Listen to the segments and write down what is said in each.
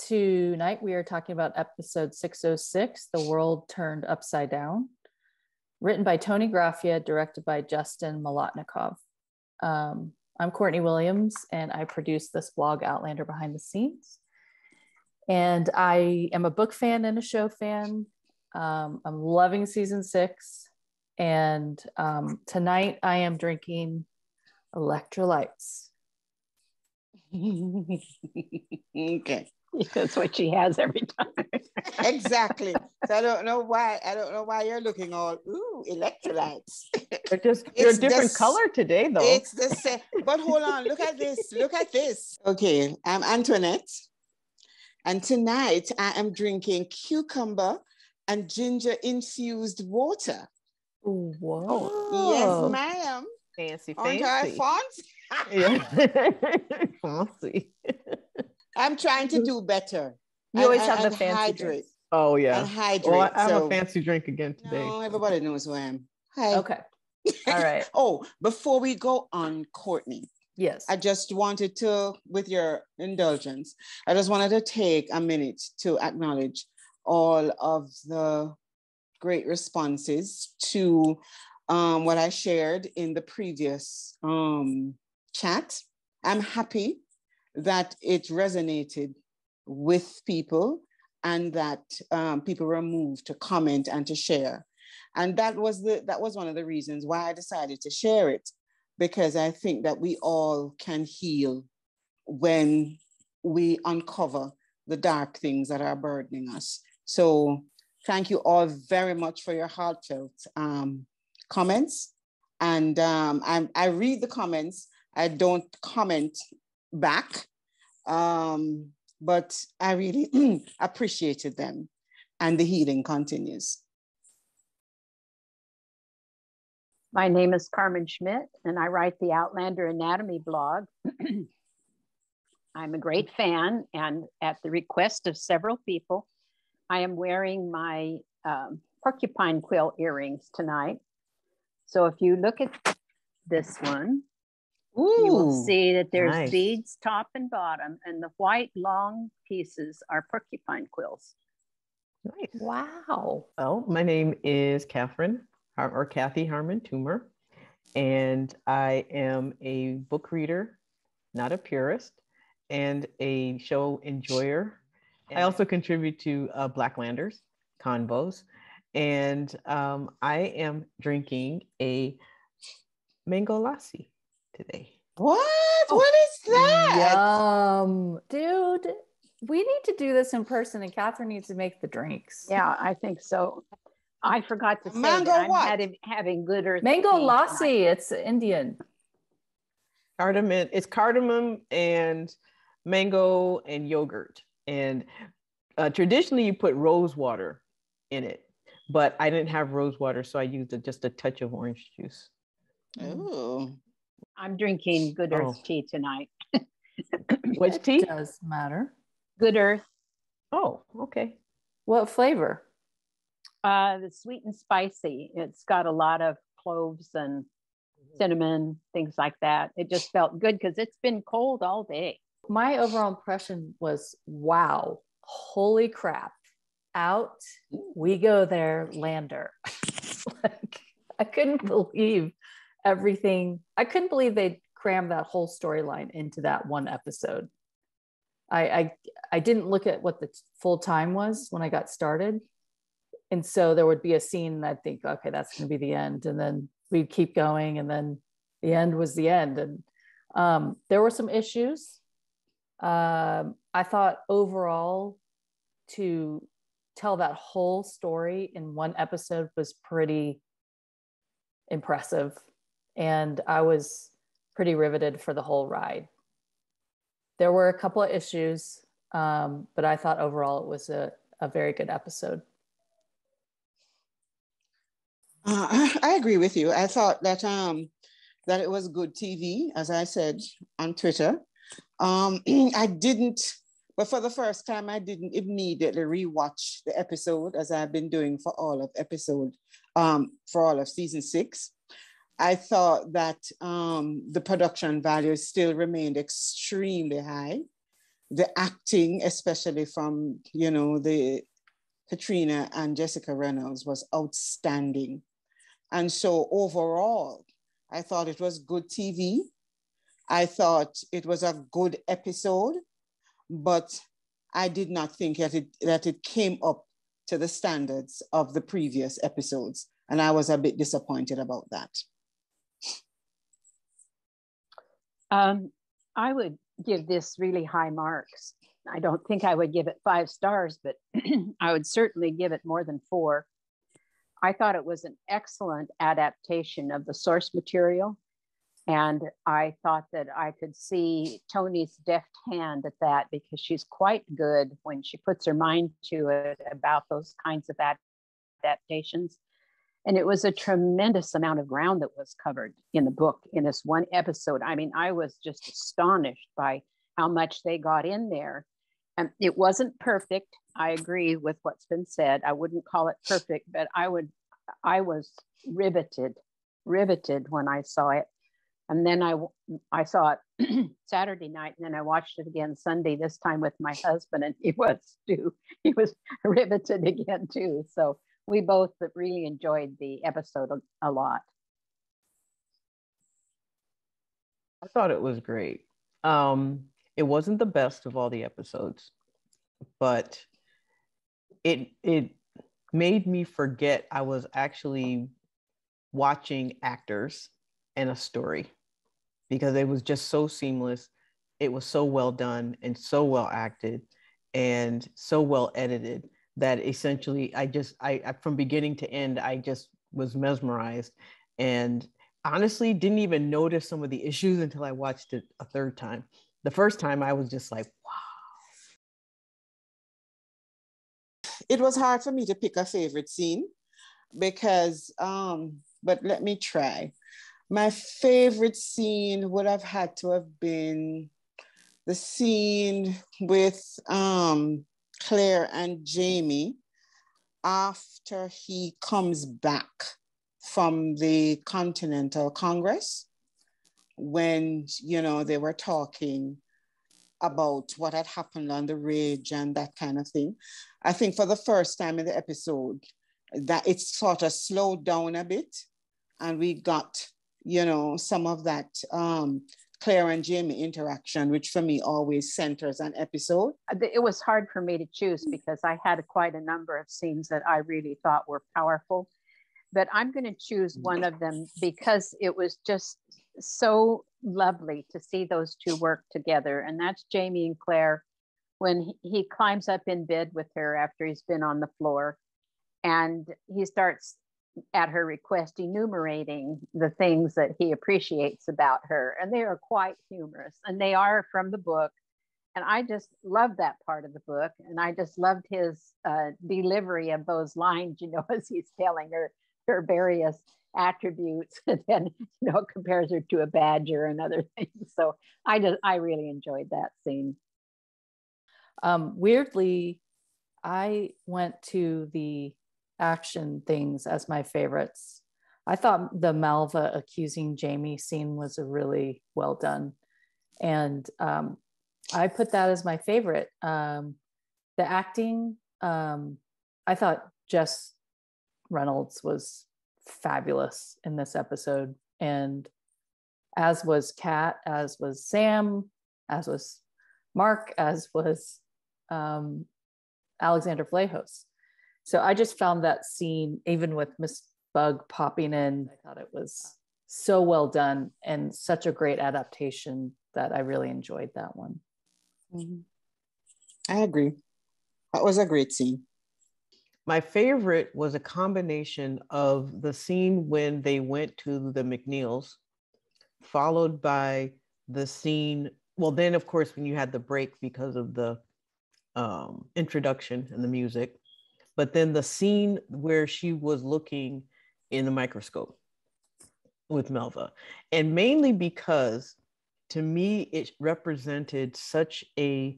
Tonight we are talking about episode 606, The World Turned Upside Down, written by Tony Graffia, directed by Justin Molotnikov. I'm Courtney Williams, and I produce this blog, Outlander Behind the Scenes. And I am a book fan and a show fan. I'm loving season 6. And tonight I am drinking electrolytes. Okay. That's what she has every time. Exactly. So I don't know why you're looking all electrolytes. You're a different color today, though. It's the same. But hold on, look at this. Okay, I'm Antoinette. And tonight I am drinking cucumber and ginger infused water. Whoa. Yes, ma'am. Fancy. Aren't I fancy? Yeah. Fancy. I'm trying to do better. You always have the fancy hydrate. drinks. Oh, yeah. And hydrate. Well, I have a fancy drink again today. No, everybody knows who I am. Hi. Okay. All right. Oh, before we go on, Courtney. Yes. I just wanted to, with your indulgence, I just wanted to take a minute to acknowledge all of the great responses to what I shared in the previous chat. I'm happy that it resonated with people and that people were moved to comment and to share. And that was one of the reasons why I decided to share it, because I think that we all can heal when we uncover the dark things that are burdening us. So thank you all very much for your heartfelt comments. And I read the comments. I don't comment back, but I really appreciated them, and the healing continues. My name is Carmen Schmidt, and I write the Outlander Anatomy blog. I'm a great fan, and at the request of several people, I am wearing my porcupine quill earrings tonight. So if you look at this one, you will see that there's beads top and bottom, and the white long pieces are porcupine quills. Nice. Wow. Well, my name is Kathy Harmon Toomer, and I am a book reader, not a purist, and a show enjoyer. I also contribute to Blacklanders Convos, and I am drinking a mango lassi today. What? What is that? Yum. Dude, we need to do this in person, and Catherine needs to make the drinks. Yeah, I think so. I forgot to say Mango that what? I'm having good earth. Mango lassi. It's Indian. Cardamom. It's cardamom and mango and yogurt. And traditionally, you put rose water in it, but I didn't have rose water, so I used just a touch of orange juice. Oh. I'm drinking Good Earth tea tonight. Which tea? It does matter. Good Earth. Oh, okay. What flavor? The sweet and spicy. It's got a lot of cloves and cinnamon, things like that. It just felt good because it's been cold all day. My overall impression was, wow, holy crap. Out we go there, Lander. Like, I couldn't believe everything. I couldn't believe they crammed that whole storyline into that one episode. I didn't look at what the full time was when I got started. And so there would be a scene and I'd think, okay, that's going to be the end. And then we'd keep going. And then the end was the end. And there were some issues. I thought overall to tell that whole story in one episode was pretty impressive. And I was pretty riveted for the whole ride. There were a couple of issues, but I thought overall it was a very good episode. I agree with you. I thought that that it was good TV, as I said on Twitter. I didn't, but for the first time, I didn't immediately rewatch the episode as I've been doing for all of season 6. I thought that the production value still remained extremely high. the acting, especially from, you know, the Katrina and Jessica Reynolds, was outstanding. And so overall, I thought it was good TV. I thought it was a good episode, but I did not think that it came up to the standards of the previous episodes. And I was a bit disappointed about that. I would give this really high marks. I don't think I would give it 5 stars, but I would certainly give it more than 4. I thought it was an excellent adaptation of the source material. And I thought that I could see Tony's deft hand at that, because she's quite good when she puts her mind to it about those kinds of adaptations. And it was a tremendous amount of ground that was covered in the book in this one episode. I mean, I was just astonished by how much they got in there. And it wasn't perfect. I agree with what's been said. I wouldn't call it perfect, but I was riveted when I saw it. And then I saw it Saturday night, and then I watched it again Sunday, this time with my husband, and he was riveted again too. So we both really enjoyed the episode a lot. I thought it was great. It wasn't the best of all the episodes, but it made me forget I was actually watching actors and a story, because it was just so seamless. It was so well done and so well acted and so well edited that essentially I from beginning to end, I just was mesmerized, and honestly didn't even notice some of the issues until I watched it a third time. The first time I was just like, wow. It was hard for me to pick a favorite scene because, but let me try. My favorite scene would have had to have been the scene with Claire and Jamie after he comes back from the Continental Congress, when, you know, they were talking about what had happened on the ridge and that kind of thing. I think for the first time in the episode that it sort of slowed down a bit, and we got, you know, some of that Claire and Jamie interaction, which for me always centers an episode. It was hard for me to choose because I had quite a number of scenes that I really thought were powerful, but I'm going to choose one of them because it was just so lovely to see those two work together. And that's Jamie and Claire, when he climbs up in bed with her after he's been on the floor, and he starts, at her request, enumerating the things that he appreciates about her. And they are quite humorous, and they are from the book. And I just loved that part of the book. And I just loved his delivery of those lines, you know, as he's telling her various attributes, and then, you know, compares her to a badger and other things. So I really enjoyed that scene. Weirdly, I went to the action things as my favorites. I thought the Malva accusing Jamie scene was a really well done, and I put that as my favorite. The acting, I thought Jess Reynolds was fabulous in this episode, and as was Kat, as was Sam, as was Mark, as was Alexander Vlahos. So I just found that scene, even with Miss Bug popping in, I thought it was so well done and such a great adaptation that I really enjoyed that one. Mm-hmm. I agree. That was a great scene. My favorite was a combination of the scene when they went to the McNeils, followed by the scene, well, then of course, when you had the break because of the introduction and the music, but then the scene where she was looking in the microscope with Malva. And mainly because to me, it represented such a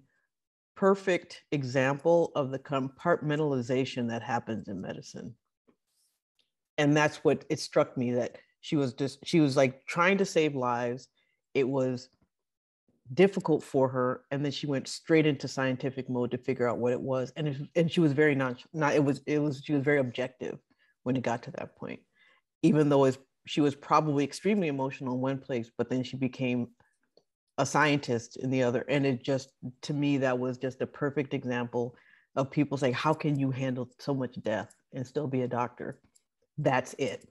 perfect example of the compartmentalization that happens in medicine. And that's what it struck me, that she was like trying to save lives. It was difficult for her, and then she went straight into scientific mode to figure out what it was, and she was very she was very objective when it got to that point, even though she was probably extremely emotional in one place, but then she became a scientist in the other. And it just, to me, that was just a perfect example of people saying, how can you handle so much death and still be a doctor? That's it.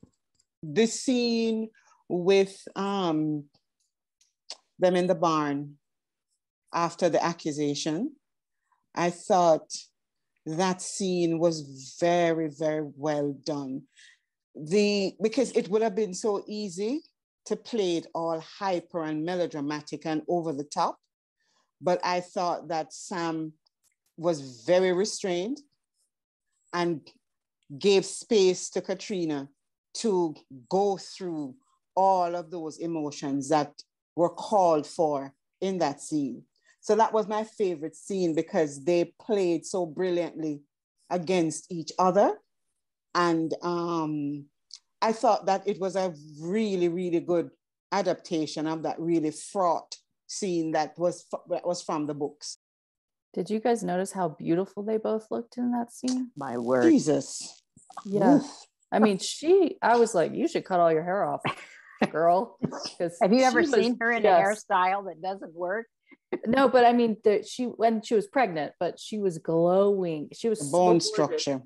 This scene with them in the barn after the accusation, I thought that scene was very, very well done. Because it would have been so easy to play it all hyper and melodramatic and over the top. But I thought that Sam was very restrained and gave space to Katrina to go through all of those emotions that were called for in that scene. So that was my favorite scene because they played so brilliantly against each other. And I thought that it was a really, really good adaptation of that really fraught scene that was from the books. Did you guys notice how beautiful they both looked in that scene? My word. Jesus. Yeah. Oof. I mean, I was like, you should cut all your hair off, girl. Have you ever seen her in a hairstyle that doesn't work? No, but I mean, when she was pregnant, but she was glowing. She was bone so structure.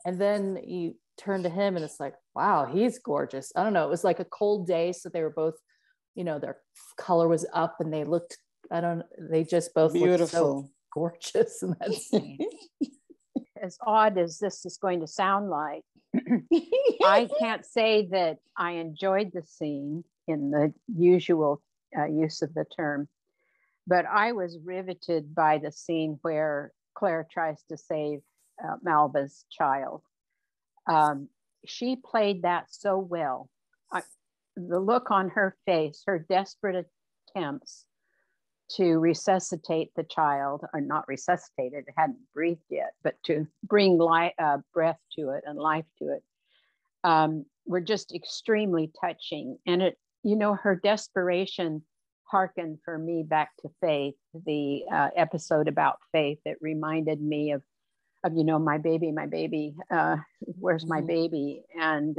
And then you turn to him and it's like, wow, he's gorgeous. I don't know. It was like a cold day. So they were both, their color was up and they just both beautiful. looked so gorgeous in that scene. As odd as this is going to sound like, I can't say that I enjoyed the scene in the usual use of the term, but I was riveted by the scene where Claire tries to save Malva's child. She played that so well. The look on her face, her desperate attempts to resuscitate the child, or not resuscitate it, it hadn't breathed yet, but to bring breath to it and life to it, were just extremely touching. And her desperation harkened for me back to Faith, the episode about Faith. It reminded me of my baby, where's my baby? And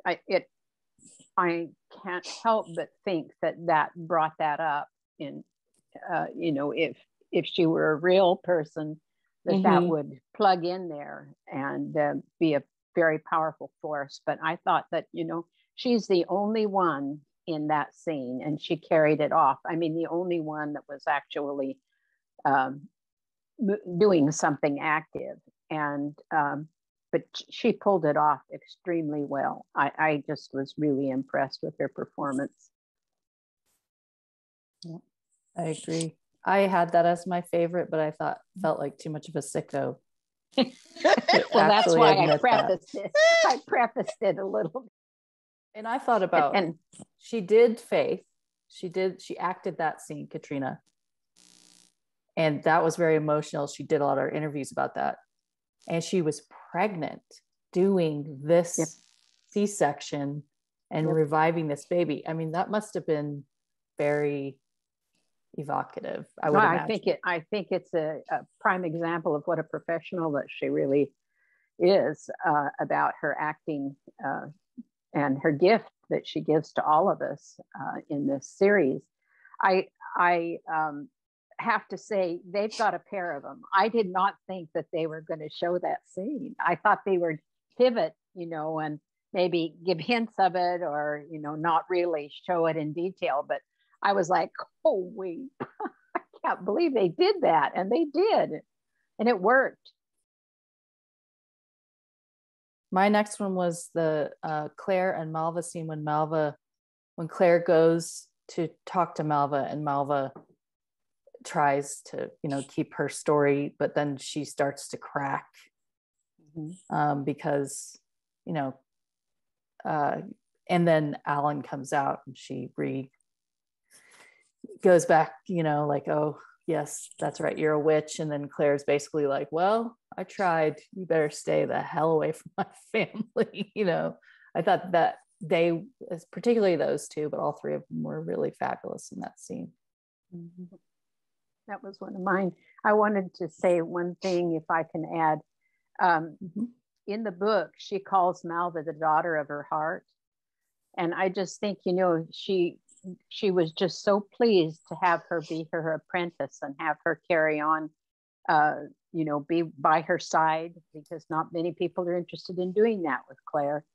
I can't help but think that brought that up in, if she were a real person, that would plug in there and be a very powerful force. But I thought that, she's the only one in that scene and she carried it off. I mean, the only one that was actually doing something active. And but she pulled it off extremely well. I just was really impressed with her performance. Yeah, I agree. I had that as my favorite, but I felt like too much of a sicko. Well, that's why I prefaced it. I prefaced it a little bit. And I thought about, and she did Faith. She acted that scene, Katrina. And that was very emotional. She did a lot of interviews about that. And she was pregnant doing this C-section and reviving this baby. I mean, that must have been very evocative. I think it's a prime example of what a professional that she really is, about her acting and her gift that she gives to all of us in this series. I have to say, they've got a pair of them. I did not think that they were going to show that scene. I thought they would pivot, and maybe give hints of it, or, not really show it in detail. But I was like, oh, wait, I can't believe they did that. And they did. And it worked. My next one was the Claire and Malva scene when Claire goes to talk to Malva and Malva tries to, keep her story, but then she starts to crack because, and then Alan comes out and she goes back, like, oh, yes, that's right, you're a witch. And then Claire's basically like, well, I tried, you better stay the hell away from my family. I thought that particularly those two, but all three of them were really fabulous in that scene. Mm-hmm. That was one of mine. I wanted to say one thing, if I can add. In the book, she calls Malva the daughter of her heart. And I just think, you know, she was just so pleased to have her be her apprentice and have her carry on, you know, be by her side, because not many people are interested in doing that with Claire.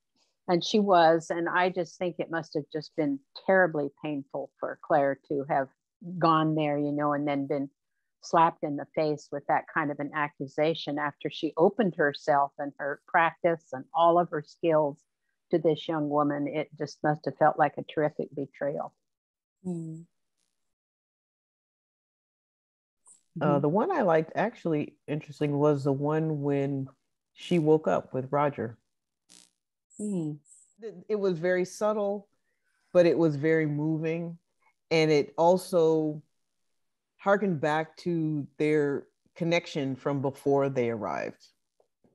And she was. And I just think it must have just been terribly painful for Claire to have gone there, you know, and then been slapped in the face with that kind of an accusation after she opened herself and her practice and all of her skills to this young woman. It just must have felt like a terrific betrayal. Mm. The one I liked, actually interesting, was the one when she woke up with Roger. Mm. It was very subtle, but it was very moving. And it also harkened back to their connection from before they arrived,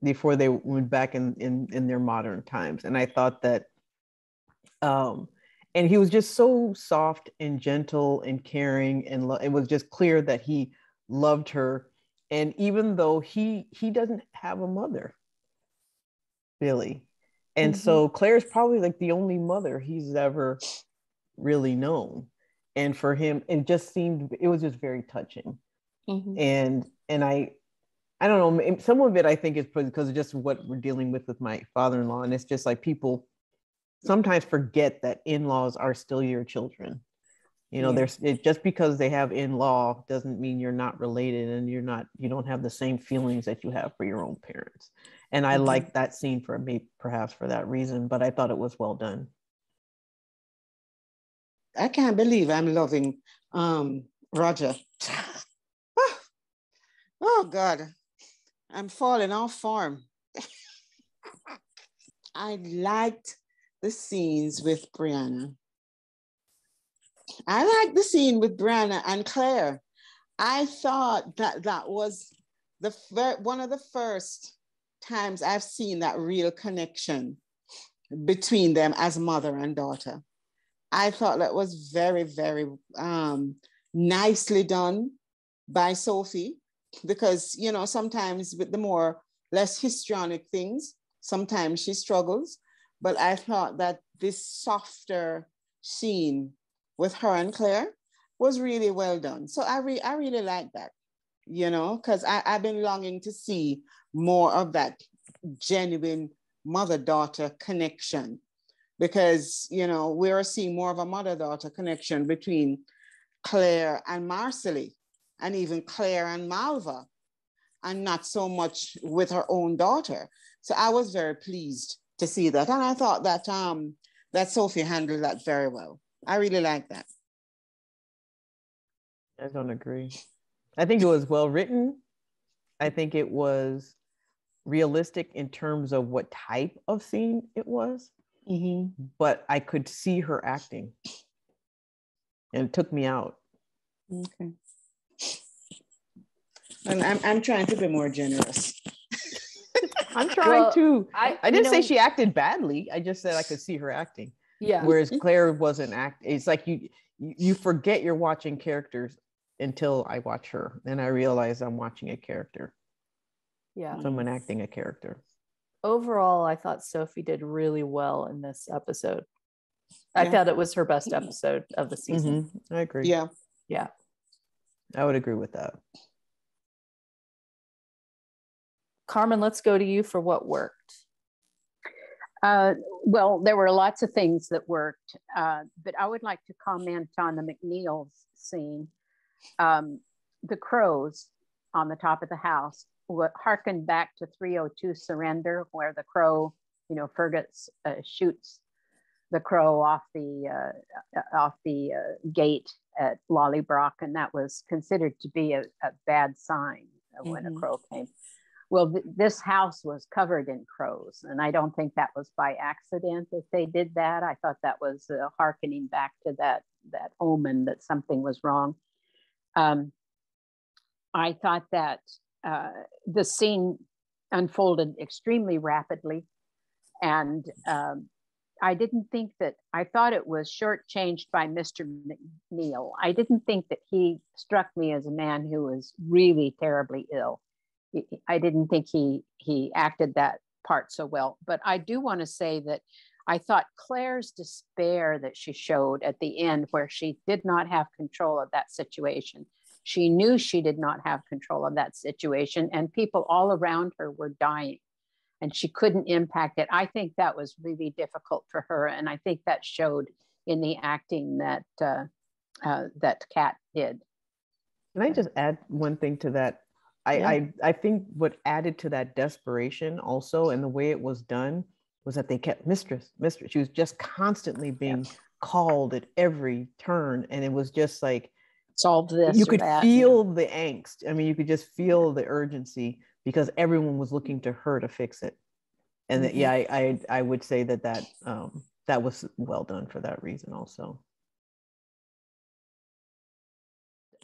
before they went back in their modern times. And I thought that, and he was just so soft and gentle and caring, and it was just clear that he loved her. And even though he doesn't have a mother, Billy, and so Claire's probably like the only mother he's ever really known. And for him, it was just very touching. And I don't know, some of it I think is because of just what we're dealing with my father-in-law. And it's just like people sometimes forget that in-laws are still your children. You know, just because they have in-law doesn't mean you're not related, and you don't have the same feelings that you have for your own parents. And I like that scene for me, perhaps for that reason, but I thought it was well done. I can't believe I'm loving Roger. Oh God, I'm falling off form. I liked the scenes with Brianna. I liked the scene with Brianna and Claire. I thought that was one of the first times I've seen that real connection between them as mother and daughter. I thought that was very, very nicely done by Sophie, because, you know, sometimes with the less histrionic things, sometimes she struggles. But I thought that this softer scene with her and Claire was really well done. So I really like that, you know, because I've been longing to see more of that genuine mother-daughter connection, because, you know, we're seeing more of a mother-daughter connection between Claire and Marcelly, and even Claire and Malva, and not so much with her own daughter. So I was very pleased to see that. And I thought that that Sophie handled that very well. I really like that. I don't agree. I think it was well written. I think it was realistic in terms of what type of scene it was. But I could see her acting, and it took me out. Okay. And I'm trying to be more generous. I'm trying to. I didn't say she acted badly. I just said I could see her acting. Yeah. Whereas Claire wasn't acting. It's like you forget you're watching characters until I watch her, and I realize I'm watching a character. Yeah. Someone acting a character. Overall, I thought Sophie did really well in this episode. I thought it was her best episode of the season. I agree. Yeah. Yeah. I would agree with that. Carmen, let's go to you for what worked. Well, there were lots of things that worked, but I would like to comment on the McNeil's scene. The crows on the top of the house harkened back to 302 Surrender, where the crow, you know, Fergus shoots the crow off the gate at Lollybrock, and that was considered to be a bad sign when a crow came. Well, this house was covered in crows, and I don't think that was by accident that they did that. I thought that was hearkening back to that omen that something was wrong. I thought that the scene unfolded extremely rapidly, and didn't think that, I thought it was shortchanged by Mr. McNeil. I didn't think that he struck me as a man who was really terribly ill. I didn't think he acted that part so well. But I do want to say that I thought Claire's despair that she showed at the end, where she did not have control of that situation. She knew she did not have control of that situation, and people all around her were dying, and she couldn't impact it. I think that was really difficult for her, and I think that showed in the acting that that Kat did. Can I just add one thing to that? I think what added to that desperation also, and the way it was done, was that they kept mistress. She was just constantly being called at every turn, and it was just like, solve this. You could feel the angst. I mean, you could just feel the urgency because everyone was looking to her to fix it. And that, I would say that was well done for that reason also.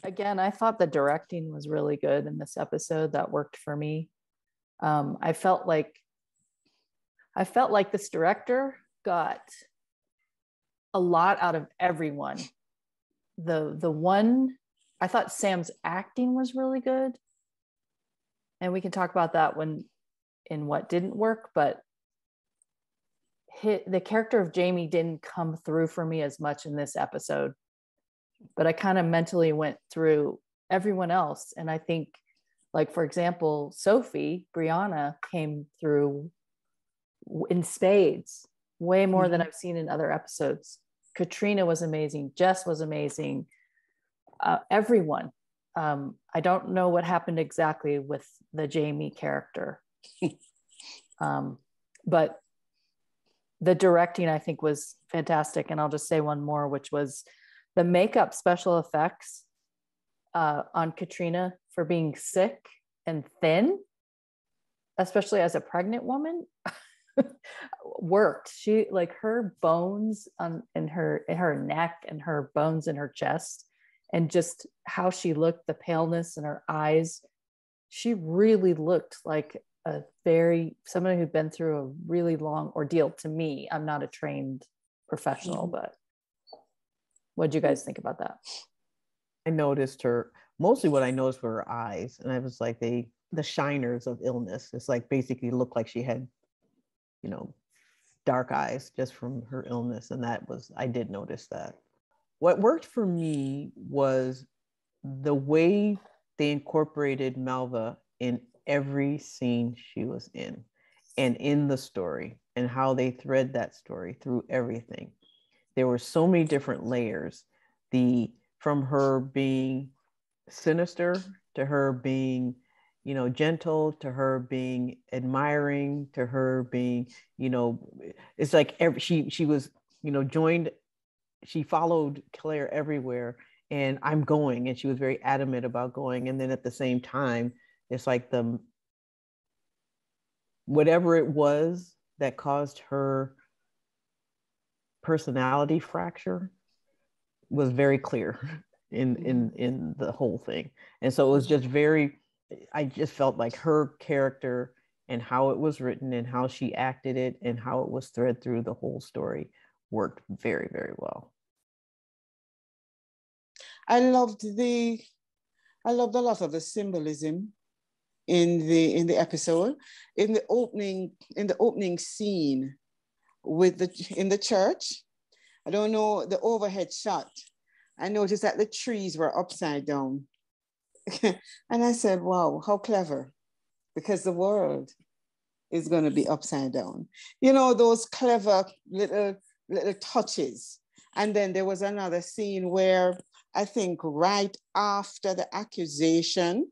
Again, I thought the directing was really good in this episode. That worked for me. I felt like this director got a lot out of everyone. The one, I thought Sam's acting was really good, and we can talk about that in what didn't work, but the character of Jamie didn't come through for me as much in this episode. But I kind of mentally went through everyone else, and I think, like, for example, Sophie, Brianna, came through in spades, way more than I've seen in other episodes. Katrina was amazing. Jess was amazing. Everyone. I don't know what happened exactly with the Jamie character. But the directing, I think, was fantastic. And I'll just say one more, which was the makeup special effects on Katrina for being sick and thin, especially as a pregnant woman. Worked. She, like, her bones in her neck and her bones in her chest, and just how she looked, the paleness in her eyes, she really looked like someone who'd been through a really long ordeal. To me, I'm not a trained professional, but what do you guys think about that? I noticed her, mostly what I noticed were her eyes, and I was like, the shiners of illness. It's like basically looked like she had, dark eyes just from her illness. And I did notice that. What worked for me was the way they incorporated Malva in every scene she was in and in the story, and how they thread that story through everything. There were so many different layers. From her being sinister to her being gentle, to her being admiring, to her being, it's like she was, joined, she followed Claire everywhere, and I'm going, and she was very adamant about going. And then at the same time, it's like whatever it was that caused her personality fracture was very clear in the whole thing. And so it was just I just felt like her character and how it was written and how she acted it and how it was thread through the whole story worked very, very well. I loved a lot of the symbolism in the episode. In the opening scene in the church, I don't know, the overhead shot, I noticed that the trees were upside down. And I said, wow, how clever, because the world is going to be upside down. Those clever little touches. And then there was another scene where I think right after the accusation,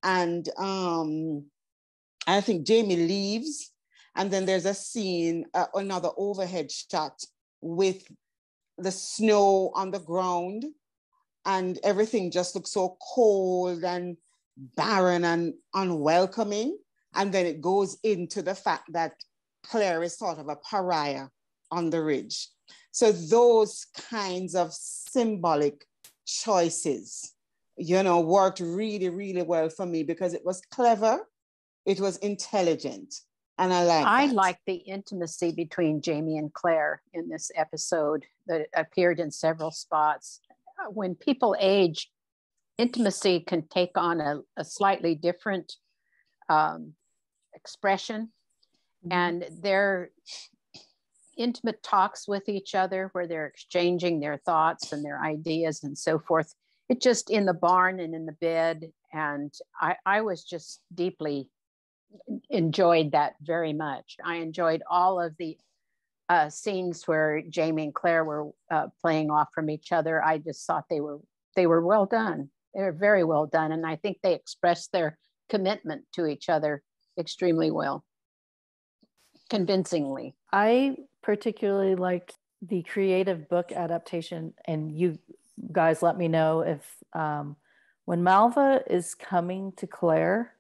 and I think Jamie leaves, and then there's a scene, another overhead shot with the snow on the ground, and everything just looks so cold and barren and unwelcoming. And then it goes into the fact that Claire is sort of a pariah on the ridge. So those kinds of symbolic choices, worked really, really well for me, because it was clever, it was intelligent, And I like the intimacy between Jamie and Claire in this episode that appeared in several spots. When people age, intimacy can take on a slightly different expression. And their intimate talks with each other, where they're exchanging their thoughts and their ideas and so forth. It just in the barn and in the bed. And I was just deeply enjoyed that very much. I enjoyed all of the scenes where Jamie and Claire were playing off from each other. I just thought they were well done. They were very well done. And I think they expressed their commitment to each other extremely well, convincingly. I particularly liked the creative book adaptation, and you guys let me know if when Malva is coming to Claire,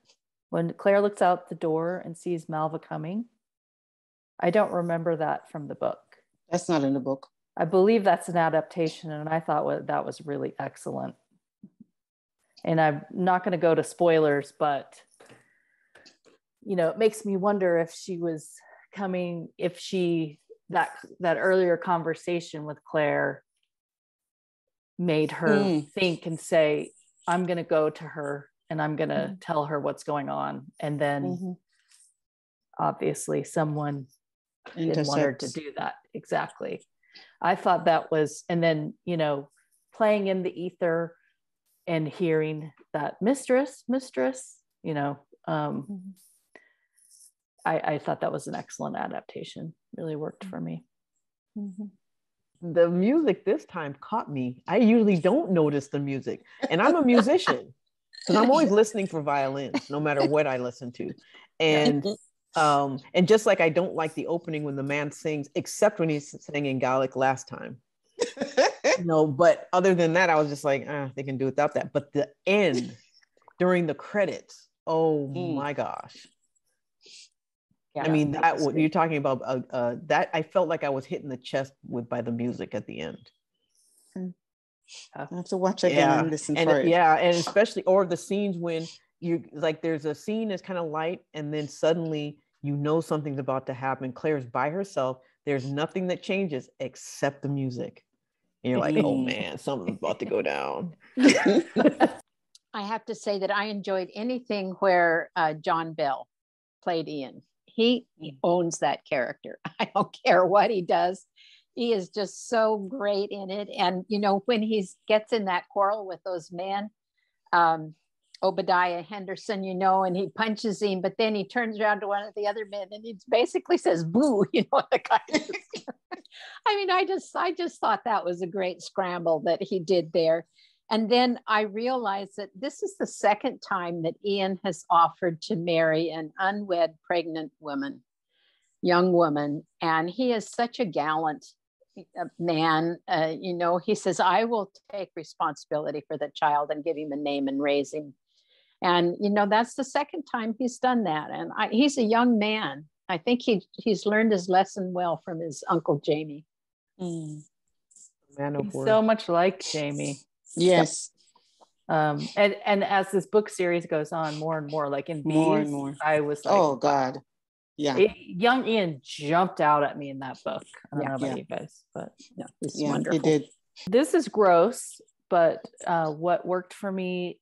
when Claire looks out the door and sees Malva coming, I don't remember that from the book. That's not in the book. I believe that's an adaptation, and I thought that was really excellent. And I'm not going to go to spoilers, but it makes me wonder if she was coming, if that earlier conversation with Claire made her think and say, I'm going to go to her and I'm going to tell her what's going on. And then obviously someone didn't want her to do that. Exactly. I thought that was, and then, playing in the ether and hearing that mistress, I thought that was an excellent adaptation. Really worked for me. The music this time caught me. I usually don't notice the music, and I'm a musician because I'm always listening for violins, no matter what I listen to. And just like I don't like the opening when the man sings, except when he's singing Gaelic last time. But other than that, I was just like, they can do without that. But the end during the credits, oh my gosh. Yeah, I mean, that what you're talking about, that I felt like I was hitting the chest by the music at the end. I have to watch again and listen for it. Yeah, and especially, or the scenes when you like, there's a scene that's kind of light, and then suddenly something's about to happen. Claire's by herself. There's nothing that changes except the music. And you're like, oh man, something's about to go down. I have to say that I enjoyed anything where John Bell played Ian. He owns that character. I don't care what he does. He is just so great in it. And, when he gets in that quarrel with those men, Obadiah Henderson, and he punches him, but then he turns around to one of the other men and he basically says, boo, the guy. I mean, I just thought that was a great scramble that he did there. And then I realized that this is the second time that Ian has offered to marry an unwed pregnant young woman. And he is such a gallant man. He says, I will take responsibility for the child and give him a name and raise him. And, that's the second time he's done that. And he's a young man. I think he's learned his lesson well from his Uncle Jamie. He's so much like Jamie. Yes. And as this book series goes on, more and more, like in Bees, more and more. I was like, oh God, yeah. Young Ian jumped out at me in that book. I don't know about you guys, but it's wonderful. It did. This is gross, but what worked for me,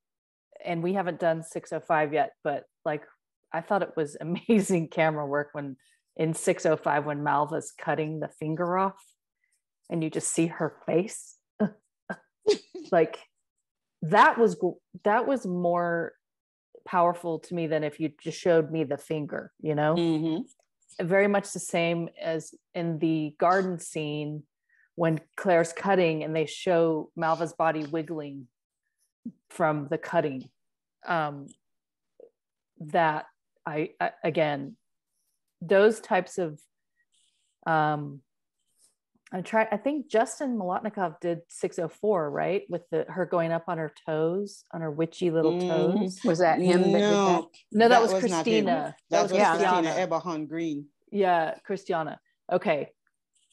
and we haven't done 605 yet, but like I thought it was amazing camera work when in 605 when Malva's cutting the finger off, and you just see her face. Like that was more powerful to me than if you just showed me the finger, very much the same as in the garden scene when Claire's cutting and they show Malva's body wiggling from the cutting. That I again, those types of I think Justin Molotnikov did 604, right? With her going up on her toes, on her witchy little toes. Was that him? No, that was Christina. That was Christina Eberhard Green. Yeah, Christiana. Okay.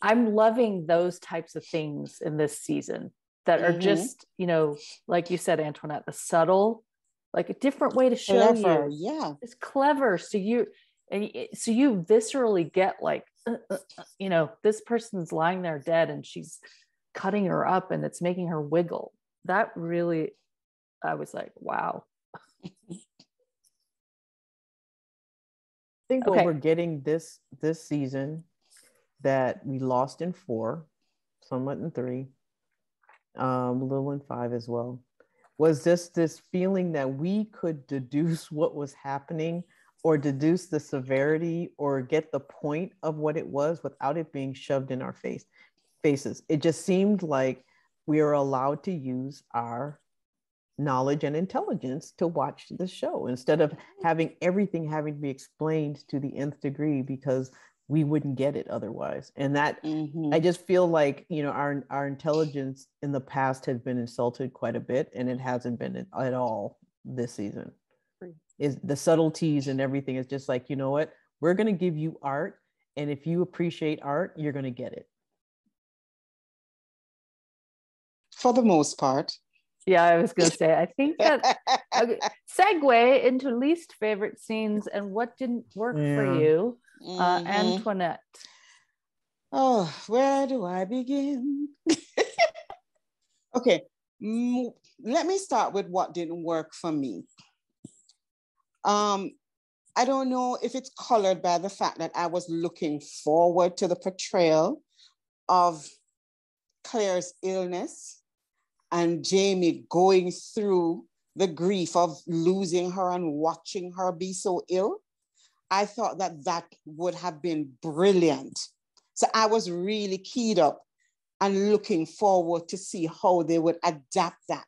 I'm loving those types of things in this season that are just, like you said, Antoinette, the subtle, like a different way to show you. Yeah. It's clever. So So you viscerally get like, this person's lying there dead and she's cutting her up and it's making her wiggle. That really, I was like, wow. I think what we're getting this season that we lost in 4, somewhat in 3, a little in 5 as well, was just this feeling that we could deduce what was happening or deduce the severity or get the point of what it was without it being shoved in our faces. It just seemed like we are allowed to use our knowledge and intelligence to watch the show instead of having everything having to be explained to the nth degree because we wouldn't get it otherwise. And that I just feel like, our intelligence in the past has been insulted quite a bit, and it hasn't been at all this season. Is the subtleties and everything is just like, you know what, we're going to give you art, and if you appreciate art, you're going to get it. For the most part. Yeah, I was going to say, I think that segue into least favorite scenes and what didn't work for you, Antoinette. Oh, where do I begin? Okay, let me start with what didn't work for me. I don't know if it's colored by the fact that I was looking forward to the portrayal of Claire's illness and Jamie going through the grief of losing her and watching her be so ill. I thought that would have been brilliant. So I was really keyed up and looking forward to see how they would adapt that.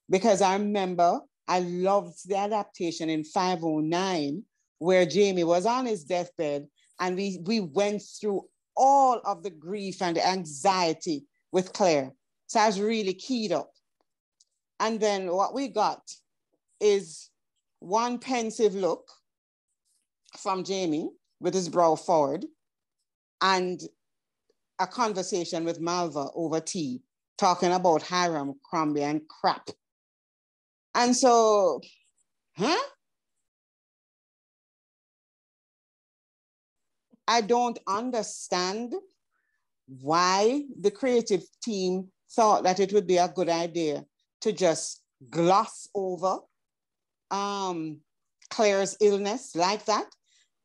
Because I remember I loved the adaptation in 509 where Jamie was on his deathbed and we went through all of the grief and the anxiety with Claire. So I was really keyed up. And then what we got is one pensive look from Jamie with his brow forward and a conversation with Malva over tea, talking about Hiram, Crombie, and crap. And so, I don't understand why the creative team thought that it would be a good idea to just gloss over Claire's illness like that.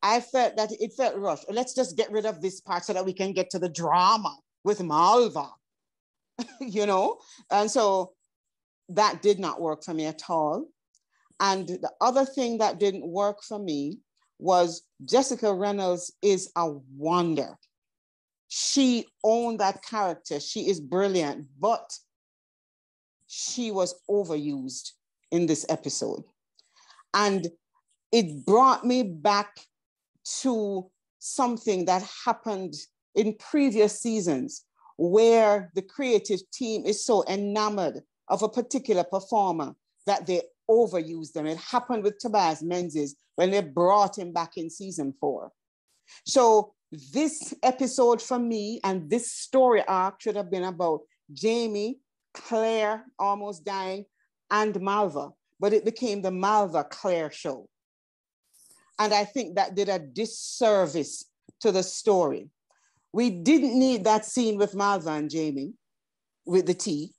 I felt that it felt rushed. Let's just get rid of this part so that we can get to the drama with Malva, And so that did not work for me at all. And the other thing that didn't work for me was Jessica Reynolds is a wonder. She owned that character. She is brilliant, but she was overused in this episode. And it brought me back to something that happened in previous seasons where the creative team is so enamored of a particular performer that they overuse them. It happened with Tobias Menzies when they brought him back in season 4. So this episode for me and this story arc should have been about Jamie, Claire almost dying, and Malva, but it became the Malva-Claire show. And I think that did a disservice to the story. We didn't need that scene with Malva and Jamie with the tea,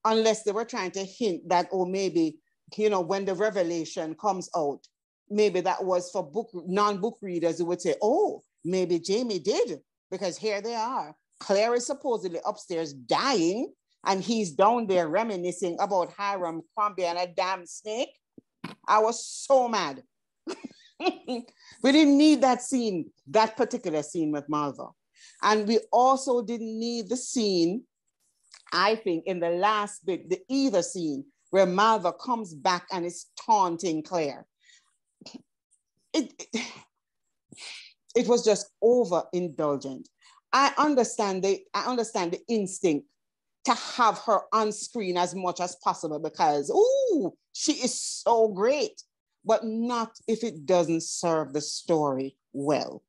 unless they were trying to hint that, maybe, when the revelation comes out, maybe that was for non-book readers who would say, oh, maybe Jamie did, because here they are. Claire is supposedly upstairs dying, and he's down there reminiscing about Hiram, Crombie, and a damn snake. I was so mad. We didn't need that scene, that particular scene with Malva. And we also didn't need the scene, I think, in the last bit, the either scene, where Malva comes back and is taunting Claire. It was just overindulgent. I understand the instinct to have her on screen as much as possible because, she is so great, but not if it doesn't serve the story well.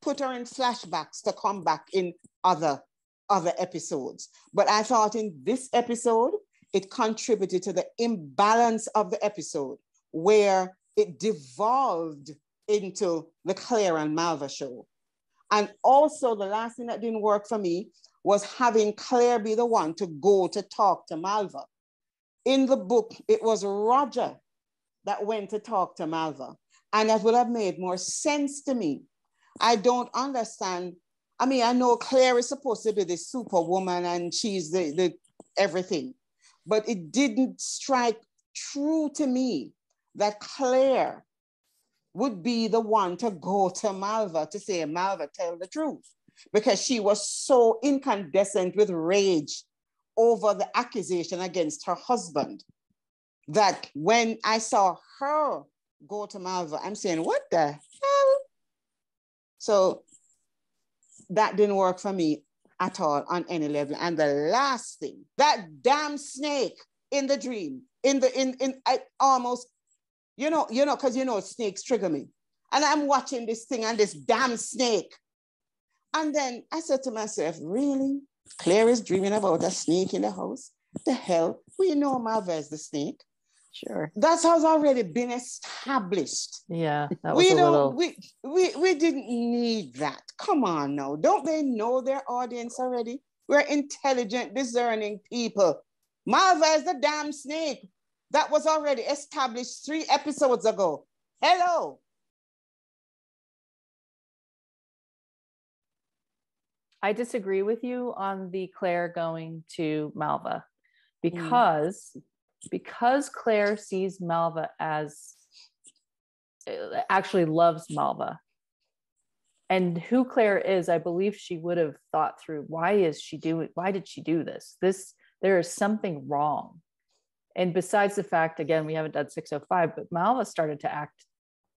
Put her in flashbacks to come back in other episodes. But I thought in this episode, it contributed to the imbalance of the episode, where it devolved into the Claire and Malva show. And also the last thing that didn't work for me was having Claire be the one to go to talk to Malva. In the book, it was Roger that went to talk to Malva. And that would have made more sense to me. I don't understand. I mean, I know Claire is supposed to be the superwoman and she's the everything, but it didn't strike true to me that Claire would be the one to go to Malva to say, Malva, tell the truth, because she was so incandescent with rage over the accusation against her husband that when I saw her go to Malva, I'm saying, what the hell? So that didn't work for me at all on any level. And the last thing, that damn snake in the dream, I almost, because snakes trigger me. And I'm watching this thing and this damn snake. And then I said to myself, really? Claire is dreaming about a snake in the house? The hell? We know Malva is the snake. Sure. That has already been established. Yeah, that was little. We didn't need that. Come on now. Don't they know their audience already? We're intelligent, discerning people. Malva is the damn snake. That was already established 3 episodes ago. Hello. I disagree with you on the Claire going to Malva because Claire sees Malva as actually loves Malva. And who Claire is, I believe she would have thought through, why did she do this? There is something wrong. And besides the fact, again, we haven't done 605, but Malva started to act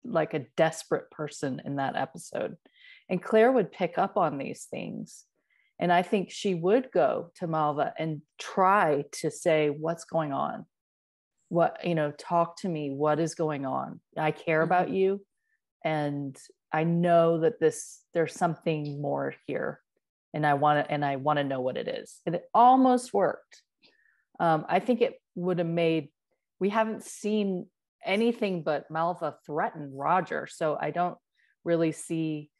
like a desperate person in that episode. And Claire would pick up on these things. And I think she would go to Malva and try to say, what's going on? Talk to me. What is going on? I care about you. And I know that there's something more here. And I want to know what it is. And it almost worked. I think it would have we haven't seen anything but Malva threaten Roger. So I don't really see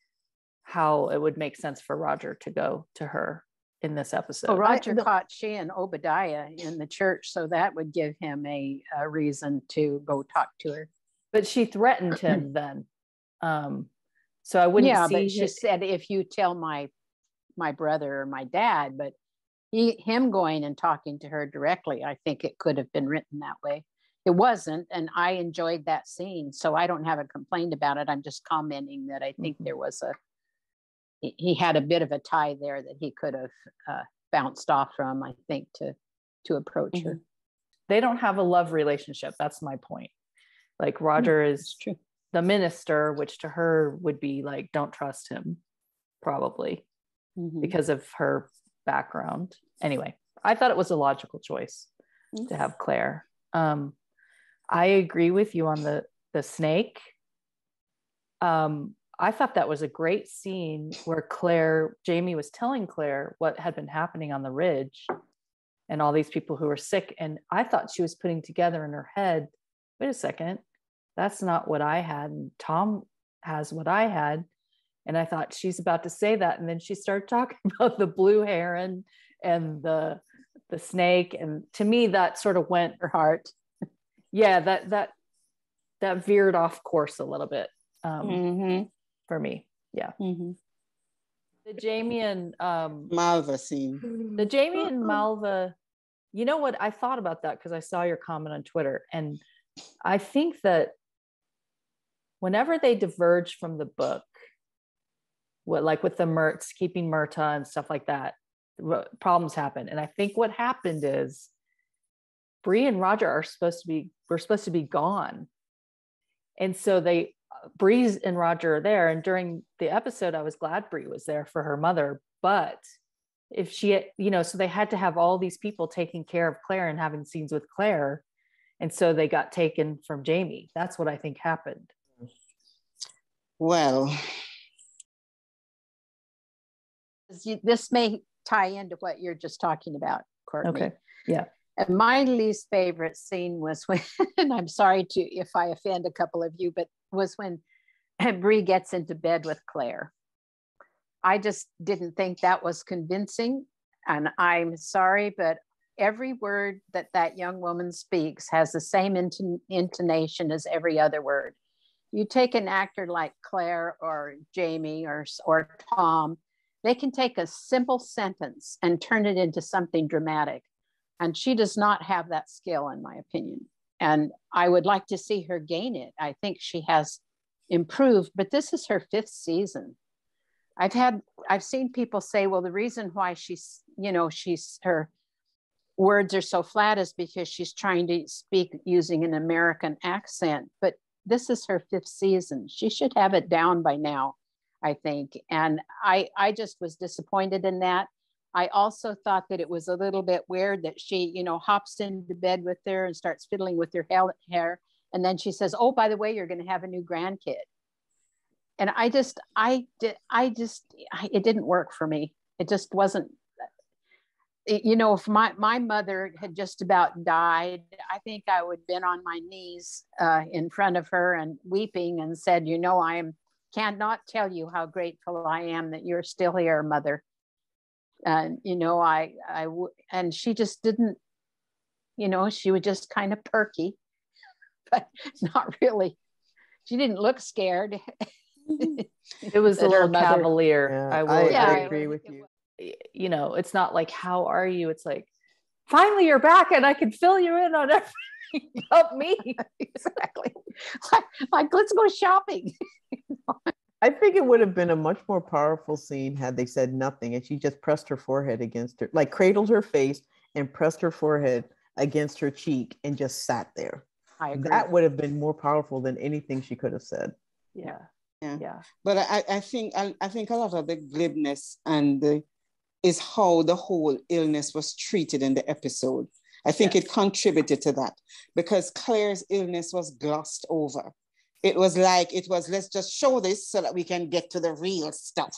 how it would make sense for Roger to go to her in this episode. Well, Roger caught she and Obadiah in the church, so that would give him a reason to go talk to her. But she threatened him then. So I wouldn't see. Yeah, but she said, if you tell my brother or my dad, but him going and talking to her directly, I think it could have been written that way. It wasn't, and I enjoyed that scene, so I don't have a complaint about it. I'm just commenting that I think there was he had a bit of a tie there that he could have bounced off from, I think, to approach her. They don't have a love relationship. That's my point. Like Roger is the minister, which to her would be like, don't trust him, probably because of her background. Anyway, I thought it was a logical choice to have Claire. I agree with you on the snake. I thought that was a great scene where Jamie was telling Claire what had been happening on the ridge and all these people who were sick. And I thought she was putting together in her head, wait a second, that's not what I had. And Tom has what I had. And I thought she's about to say that. And then she started talking about the blue heron and the snake. And to me, that sort of went her heart. Yeah, that veered off course a little bit. For me. Yeah. The Jamie and Malva scene. The Jamie and Malva, you know what? I thought about that because I saw your comment on Twitter. And I think that whenever they diverge from the book, like with the Mertz, keeping Myrta and stuff like that, problems happen. And I think what happened is Bree and Roger were supposed to be gone. And so Bree and Roger are there. And during the episode, I was glad Bree was there for her mother. But if she had, so they had to have all these people taking care of Claire and having scenes with Claire. And so they got taken from Jamie. That's what I think happened. Well, this may tie into what you're just talking about, Courtney. Okay. Yeah. And my least favorite scene was when, and I'm sorry to if I offend a couple of you, but was when Bree gets into bed with Claire. I just didn't think that was convincing. And I'm sorry, but every word that that young woman speaks has the same intonation as every other word. You take an actor like Claire or Jamie or Tom, they can take a simple sentence and turn it into something dramatic. And she does not have that skill, in my opinion. And I would like to see her gain it. I think she has improved, but this is her 5th season. I've seen people say, well, the reason why her words are so flat is because she's trying to speak using an American accent. But this is her 5th season. She should have it down by now, I think. And I just was disappointed in that. I also thought that it was a little bit weird that she, hops into bed with her and starts fiddling with her hair. And then she says, oh, by the way, you're going to have a new grandkid. And it didn't work for me. It just wasn't, if my mother had just about died, I think I would have been on my knees in front of her and weeping and said, cannot tell you how grateful I am that you're still here, Mother. And, and she just didn't, she was just kind of perky, but not really. She didn't look scared. It was a little cavalier. Yeah, I agree with you. It's not like, how are you? It's like, finally you're back and I can fill you in on everything about me. Exactly. Like, let's go shopping. I think it would have been a much more powerful scene had they said nothing and she just pressed her forehead against her, like cradled her face and pressed her forehead against her cheek and just sat there. I agree. That would have been more powerful than anything she could have said. Yeah. But I think a lot of the glibness is how the whole illness was treated in the episode. I think it contributed to that because Claire's illness was glossed over. It was like, let's just show this so that we can get to the real stuff.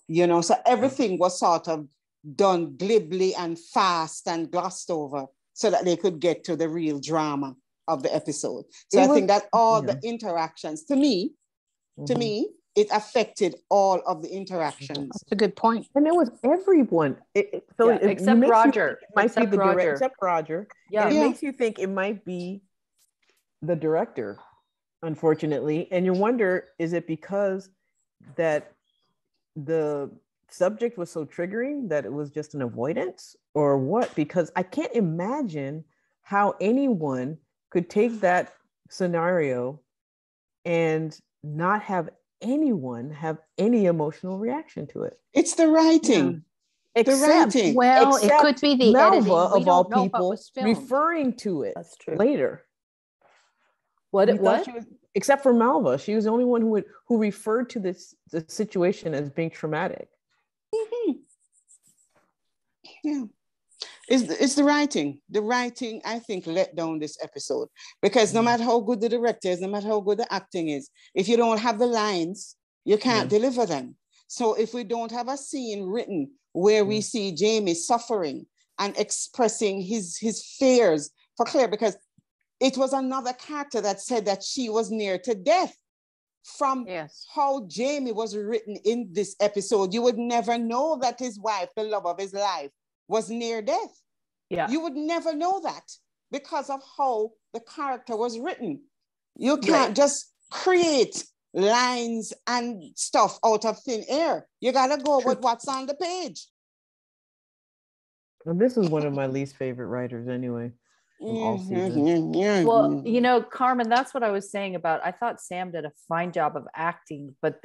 So everything was sort of done glibly and fast and glossed over so that they could get to the real drama of the episode. So I think that all the interactions, to me, it affected all of the interactions. That's a good point. And it was everyone. Except Roger. Except Roger. Yeah. And it makes you think it might be the director, unfortunately. And you wonder, is it because that the subject was so triggering that it was just an avoidance or what? Because I can't imagine how anyone could take that scenario and not have anyone have any emotional reaction to it. It's the writing. Yeah. Except it could be the Malva, editing. of all people, referring to it later. What? Except for Malva, she was the only one who referred to the situation as being traumatic. Mm-hmm. Yeah. It's the writing. The writing, I think, let down this episode because no matter how good the director is, no matter how good the acting is, if you don't have the lines, you can't deliver them. So if we don't have a scene written where we see Jamie suffering and expressing his fears for Claire, because it was another character that said that she was near to death. From how Jamie was written in this episode, you would never know that his wife, the love of his life, was near death. Yeah. You would never know that because of how the character was written. You can't just create lines and stuff out of thin air. You gotta go with what's on the page. Well, this is one of my least favorite writers anyway. All season. Well, Carmen, that's what I was saying about, I thought Sam did a fine job of acting, but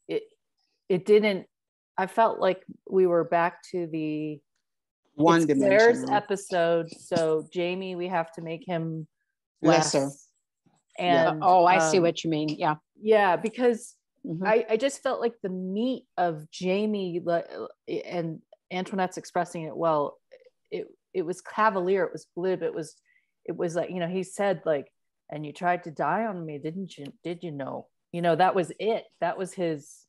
it didn't, I felt like we were back to the one Claire's dimension episode. So Jamie, we have to make him lesser. And I see what you mean. Yeah, because I just felt like the meat of Jamie and Antoinette's expressing it well. It was cavalier. It was glib. It was like, he said like, and you tried to die on me, didn't you? Did you know? That was it. That was his.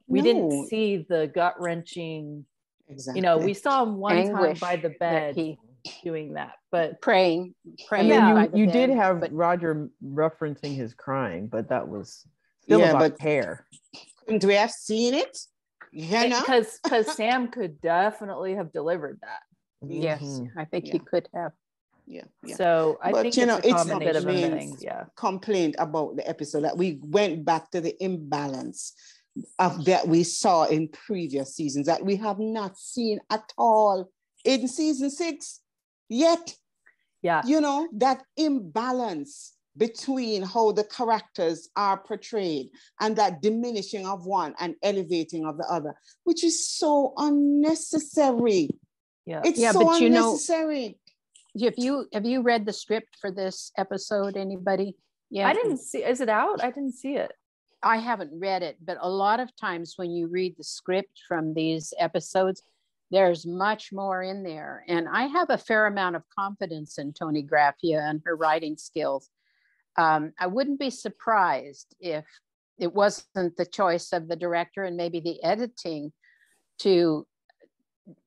We didn't see the gut-wrenching Exactly. You know, we saw him one time Anguish by the that bed he doing that, but praying And Yeah. by then the you bed, did have but Roger referencing his crying, but that was still Yeah, about but hair. couldn't we have seen it? You know? because Sam could definitely have delivered that. yes, Mhm. I think Yeah. he could have. Yeah. So I But think you it's know, a it's common bit of main things. Yeah. complaint about the episode that we went back to the imbalance of that we saw in previous seasons that we have not seen at all in season 6 yet. Yeah. You know, that imbalance between how the characters are portrayed and that diminishing of one and elevating of the other, which is so unnecessary. Yeah. It's Yeah, so but you know, unnecessary. have you read the script for this episode? Anybody? Yeah, I didn't see. Is it out? I didn't see it. I haven't read it, but a lot of times when you read the script from these episodes, there's much more in there. And I have a fair amount of confidence in Toni Graphia and her writing skills. I wouldn't be surprised if it wasn't the choice of the director and maybe the editing to,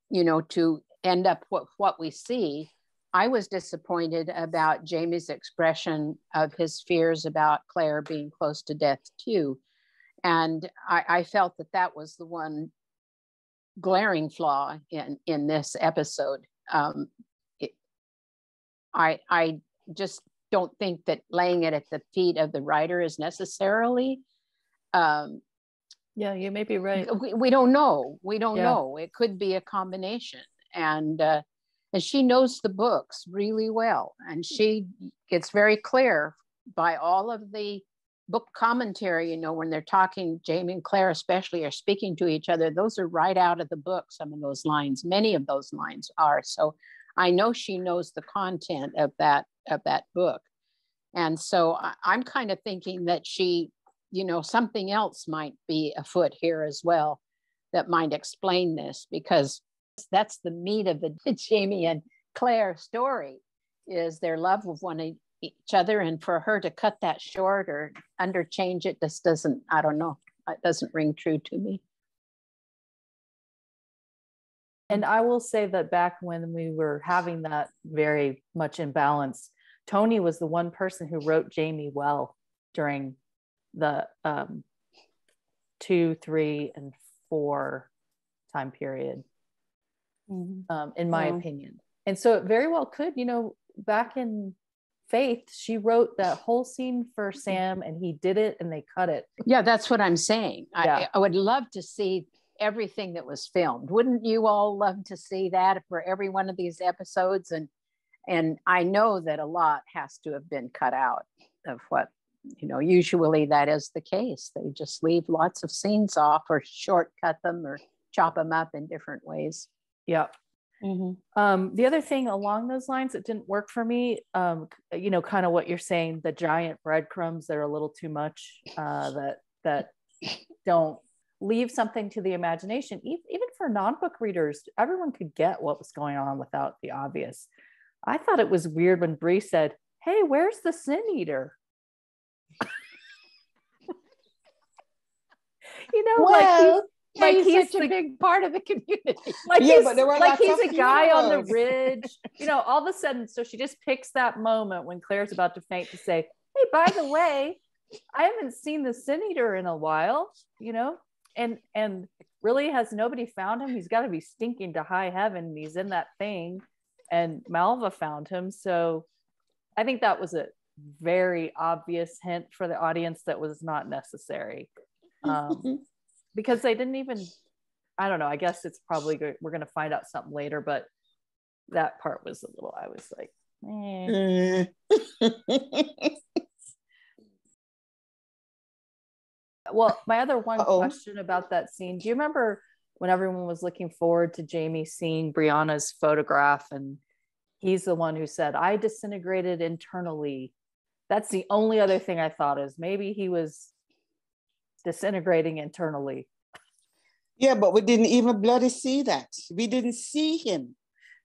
you know, to end up what we see. I was disappointed about Jamie's expression of his fears about Claire being close to death too. And I felt that was the one glaring flaw in this episode. I just don't think that laying it at the feet of the writer is necessarily. Yeah, you may be right. We don't know. We don't Yeah. know. It could be a combination. And she knows the books really well. And she gets very clear by all of the book commentary, you know, when they're talking, Jamie and Claire especially are speaking to each other. Those are right out of the book, some of those lines. Many of those lines are. So I know she knows the content of that book. And so I'm kind of thinking that she, you know, something else might be afoot here as well that might explain this, because that's the meat of the Jamie and Claire story, is their love of each other. And for her to cut that short or underchange it just doesn't, I don't know, it doesn't ring true to me. And I will say that back when we were having that very much imbalance, Toni was the one person who wrote Jamie well during the 2, 3, and 4 time period, in my opinion. And so it very well could, you know, back in Faith, she wrote that whole scene for Sam and he did it and they cut it. Yeah, that's what I'm saying. Yeah. I would love to see everything that was filmed. Wouldn't you all love to see that for every one of these episodes? And I know that a lot has to have been cut out of what, you know, usually that is the case. They just leave lots of scenes off or shortcut them or chop them up in different ways. Yeah. The other thing along those lines that didn't work for me, you know, kind of what you're saying, the giant breadcrumbs that are a little too much, that don't leave something to the imagination. Even for non-book readers, everyone could get what was going on without the obvious. I thought it was weird when Bree said, "Hey, where's the Sin Eater?" You know, well, like he's such a big part of the community. Like Yeah, he's but there were like lots he's of a guy on the funerals. ridge. You know, all of a sudden, so she just picks that moment when Claire's about to faint to say, "Hey, by the way, I haven't seen the Sin Eater in a while." You know, and really, has nobody found him? He's got to be stinking to high heaven. He's in that thing, and Malva found him. So I think that was a very obvious hint for the audience that was not necessary. Because they didn't even, I don't know, I guess it's probably good. We're going to find out something later, but that part was a little, I was like, Well, my other one question about that scene, do you remember when everyone was looking forward to Jamie seeing Brianna's photograph and he's the one who said, "I disintegrated internally"? That's the only other thing I thought is maybe he was disintegrating internally. Yeah, but we didn't even bloody see that. We didn't see him.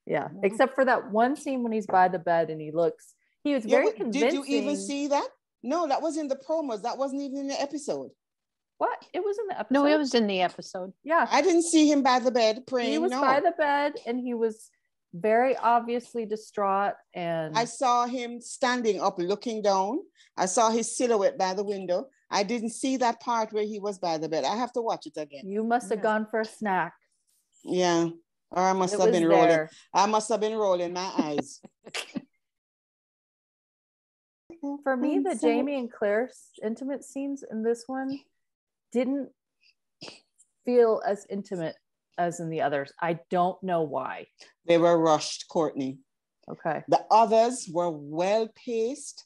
Yeah, except for that one scene when he's by the bed and he was very convincing. Did you even see that? No, that was in the promos. That wasn't even in the episode. What? It was in the episode. No, it was in the episode. Yeah. I didn't see him by the bed praying. He was by the bed and he was very obviously distraught. And I saw him standing up, looking down. I saw his silhouette by the window. I didn't see that part where he was by the bed. I have to watch it again. You must have gone for a snack. Yeah. Or I must have been rolling. There. I must have been rolling my eyes. For me, the Jamie and Claire intimate scenes in this one didn't feel as intimate as in the others. I don't know why. They were rushed, Courtney. Okay. The others were well paced.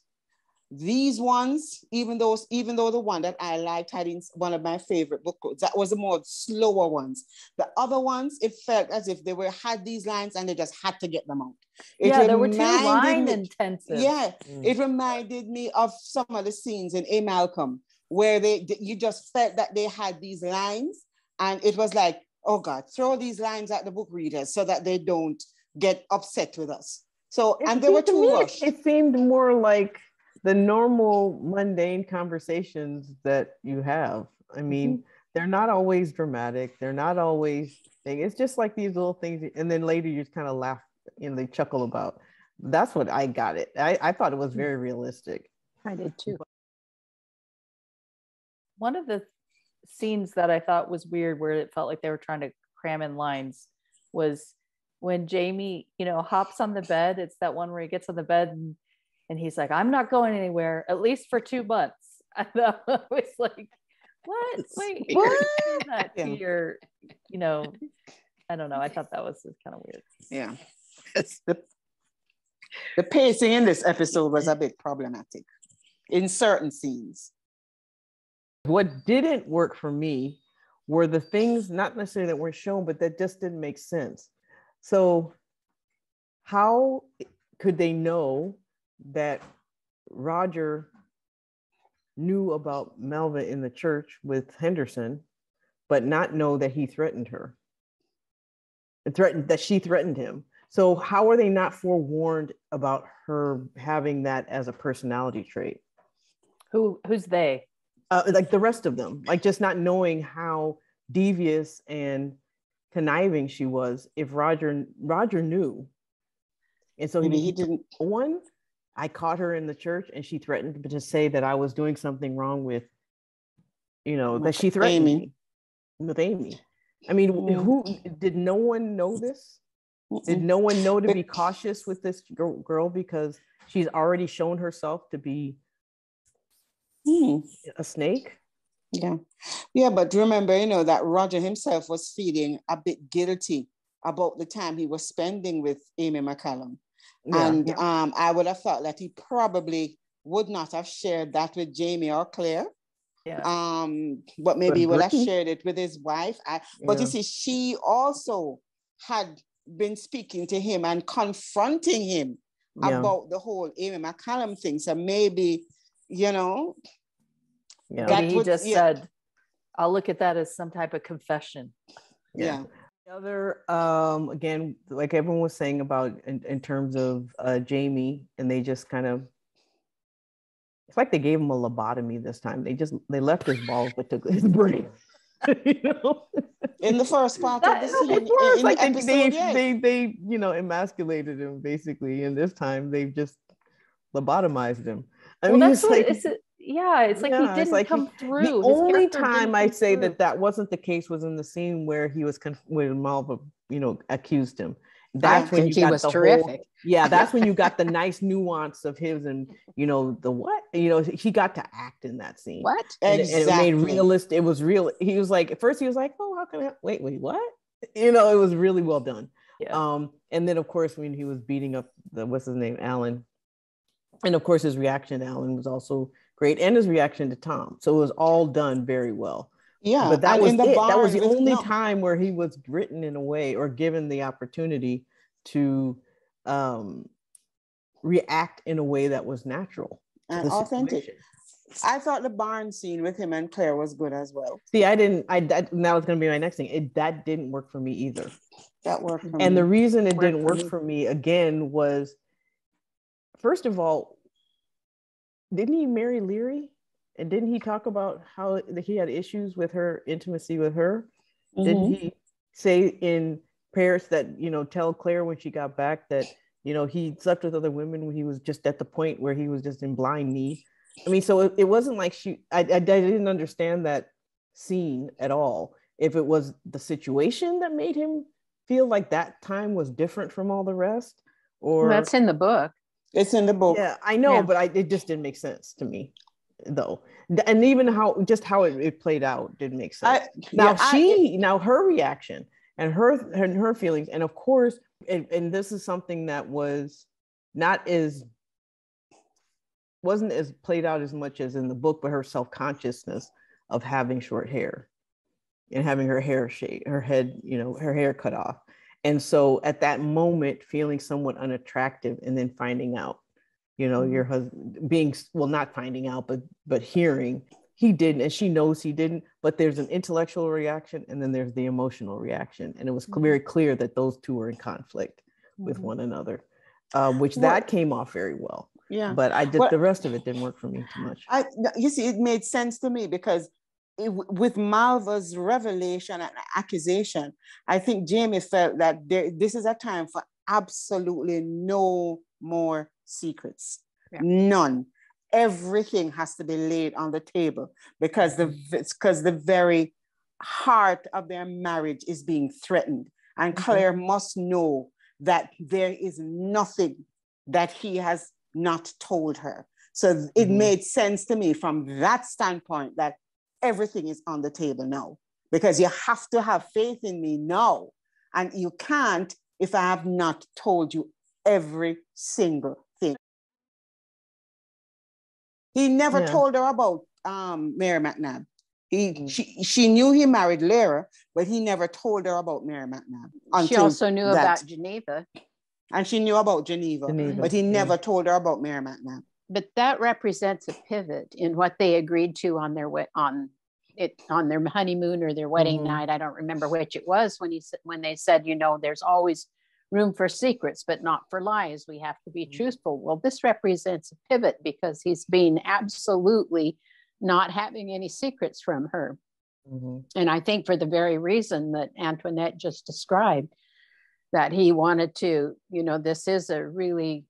These ones, even though the one that I liked had in one of my favorite book quotes, that was the more slower ones. The other ones, it felt as if they had these lines and they just had to get them out. There were too line intensive. Yeah, it reminded me of some of the scenes in A Malcolm where you just felt that they had these lines and it was like, oh God, throw these lines at the book readers so that they don't get upset with us. So, and they were too rushed. It seemed more like the normal mundane conversations that you have. I mean, they're not always dramatic. They're not always it's just like these little things. And then later you just kind of laugh and they chuckle about. That's what I got it. I thought it was very realistic. I did too. One of the scenes that I thought was weird where it felt like they were trying to cram in lines was when Jamie, hops on the bed. It's that one where he gets on the bed and he's like, I'm not going anywhere, at least for 2 months. I was like, what? Wait, what? That to your, I don't know. I thought that was just kind of weird. Yeah. The pacing in this episode was a bit problematic in certain scenes. What didn't work for me were the things, not necessarily that weren't shown, but that just didn't make sense. So how could they know that Roger knew about Malva in the church with Henderson, but not know that he threatened her? That she threatened him. So how are they not forewarned about her having that as a personality trait? Who's they? Like the rest of them, like just not knowing how devious and conniving she was. If Roger knew, and so he didn't. One, I caught her in the church, and she threatened to say that I was doing something wrong with, that she threatened me with Amy. I mean, who did? No one know this. Did no one know to be cautious with this girl because she's already shown herself to be a snake? Yeah, but remember, that Roger himself was feeling a bit guilty about the time he was spending with Amy McCallum. I would have thought that he probably would not have shared that with Jamie or Claire. But maybe he would have shared it with his wife. But you see, she also had been speaking to him and confronting him about the whole Amy McCallum thing. So maybe, maybe he just said, I'll look at that as some type of confession. Yeah. The other, again, like everyone was saying about in terms of Jamie, and they just kind of, it's like they gave him a lobotomy this time. They left his balls but took his brain. In the first part of the scene, they emasculated him basically, and this time they've just lobotomized him. I mean, that's what it's like he didn't come through. The only time I say that wasn't the case was in the scene where he was when Malva, accused him. That's when you got the terrific. That's when you got the nice nuance of his and the what he got to act in that scene. What? And it made realistic. It was real. He was like, at first he was like, oh, how can I wait what? It was really well done. Yeah. And then of course when he was beating up what's his name, Alan, and of course his reaction to Alan was also great, and his reaction to Tom. So it was all done very well. Yeah, but that was it. That was the only time where he was written in a way or given the opportunity to react in a way that was natural and authentic. I thought the barn scene with him and Claire was good as well. See, that was going to be my next thing. That didn't work for me either. That worked for me. And the reason it didn't work for me again was, first of all, didn't he marry Leary? And didn't he talk about how he had issues with her intimacy with her? Didn't he say in Paris that, tell Claire when she got back that, he slept with other women when he was just at the point where he was just in blind need? I mean, so it wasn't like I didn't understand that scene at all. If it was the situation that made him feel like that time was different from all the rest, or that's in the book. It's in the book. Yeah, I know, but it just didn't make sense to me, though. And even how it played out didn't make sense. Now her reaction and her feelings, and of course, and this is something that wasn't as played out as much as in the book, but her self-consciousness of having short hair and having her hair shaved, her head, her hair cut off. And so at that moment, feeling somewhat unattractive and then finding out, your husband being, well, not finding out, but hearing he didn't, and she knows he didn't, but there's an intellectual reaction and then there's the emotional reaction. And it was very clear that those two were in conflict with one another, which that came off very well. Yeah. But the rest of it didn't work for me too much. You see, it made sense to me because with Malva's revelation and accusation, I think Jamie felt that this is a time for absolutely no more secrets. Yeah. None. Everything has to be laid on the table because the very heart of their marriage is being threatened. And Claire must know that there is nothing that he has not told her. So it made sense to me from that standpoint that everything is on the table now, because you have to have faith in me now. And you can't if I have not told you every single thing. He never told her about Mary McNabb. She knew he married Lyra, but he never told her about Mary McNabb. She also knew about Geneva. And she knew about Geneva. But he never told her about Mary McNabb. But that represents a pivot in what they agreed to on their honeymoon or their wedding night. I don't remember which it was when they said, there's always room for secrets, but not for lies. We have to be truthful. Well, this represents a pivot because he's been absolutely not having any secrets from her. And I think for the very reason that Antoinette just described, that he wanted to, this is a really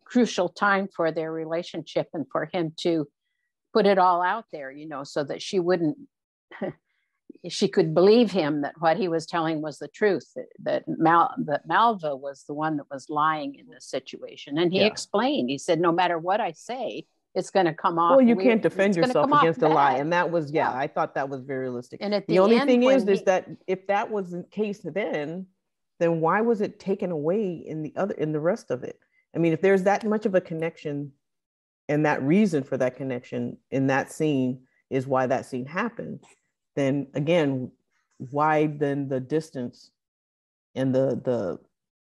crucial time for their relationship and for him to put it all out there, so that she could believe him that what he was telling was the truth, that Malva was the one that was lying in this situation. And he explained, he said, no matter what I say, it's going to come off. Well, you can't defend yourself against a lie. And that was, I thought that was very realistic. And the only thing is that if that was the case then why was it taken away in the rest of it? I mean, if there's that much of a connection and that reason for that connection in that scene is why that scene happened, then again, why then the distance and the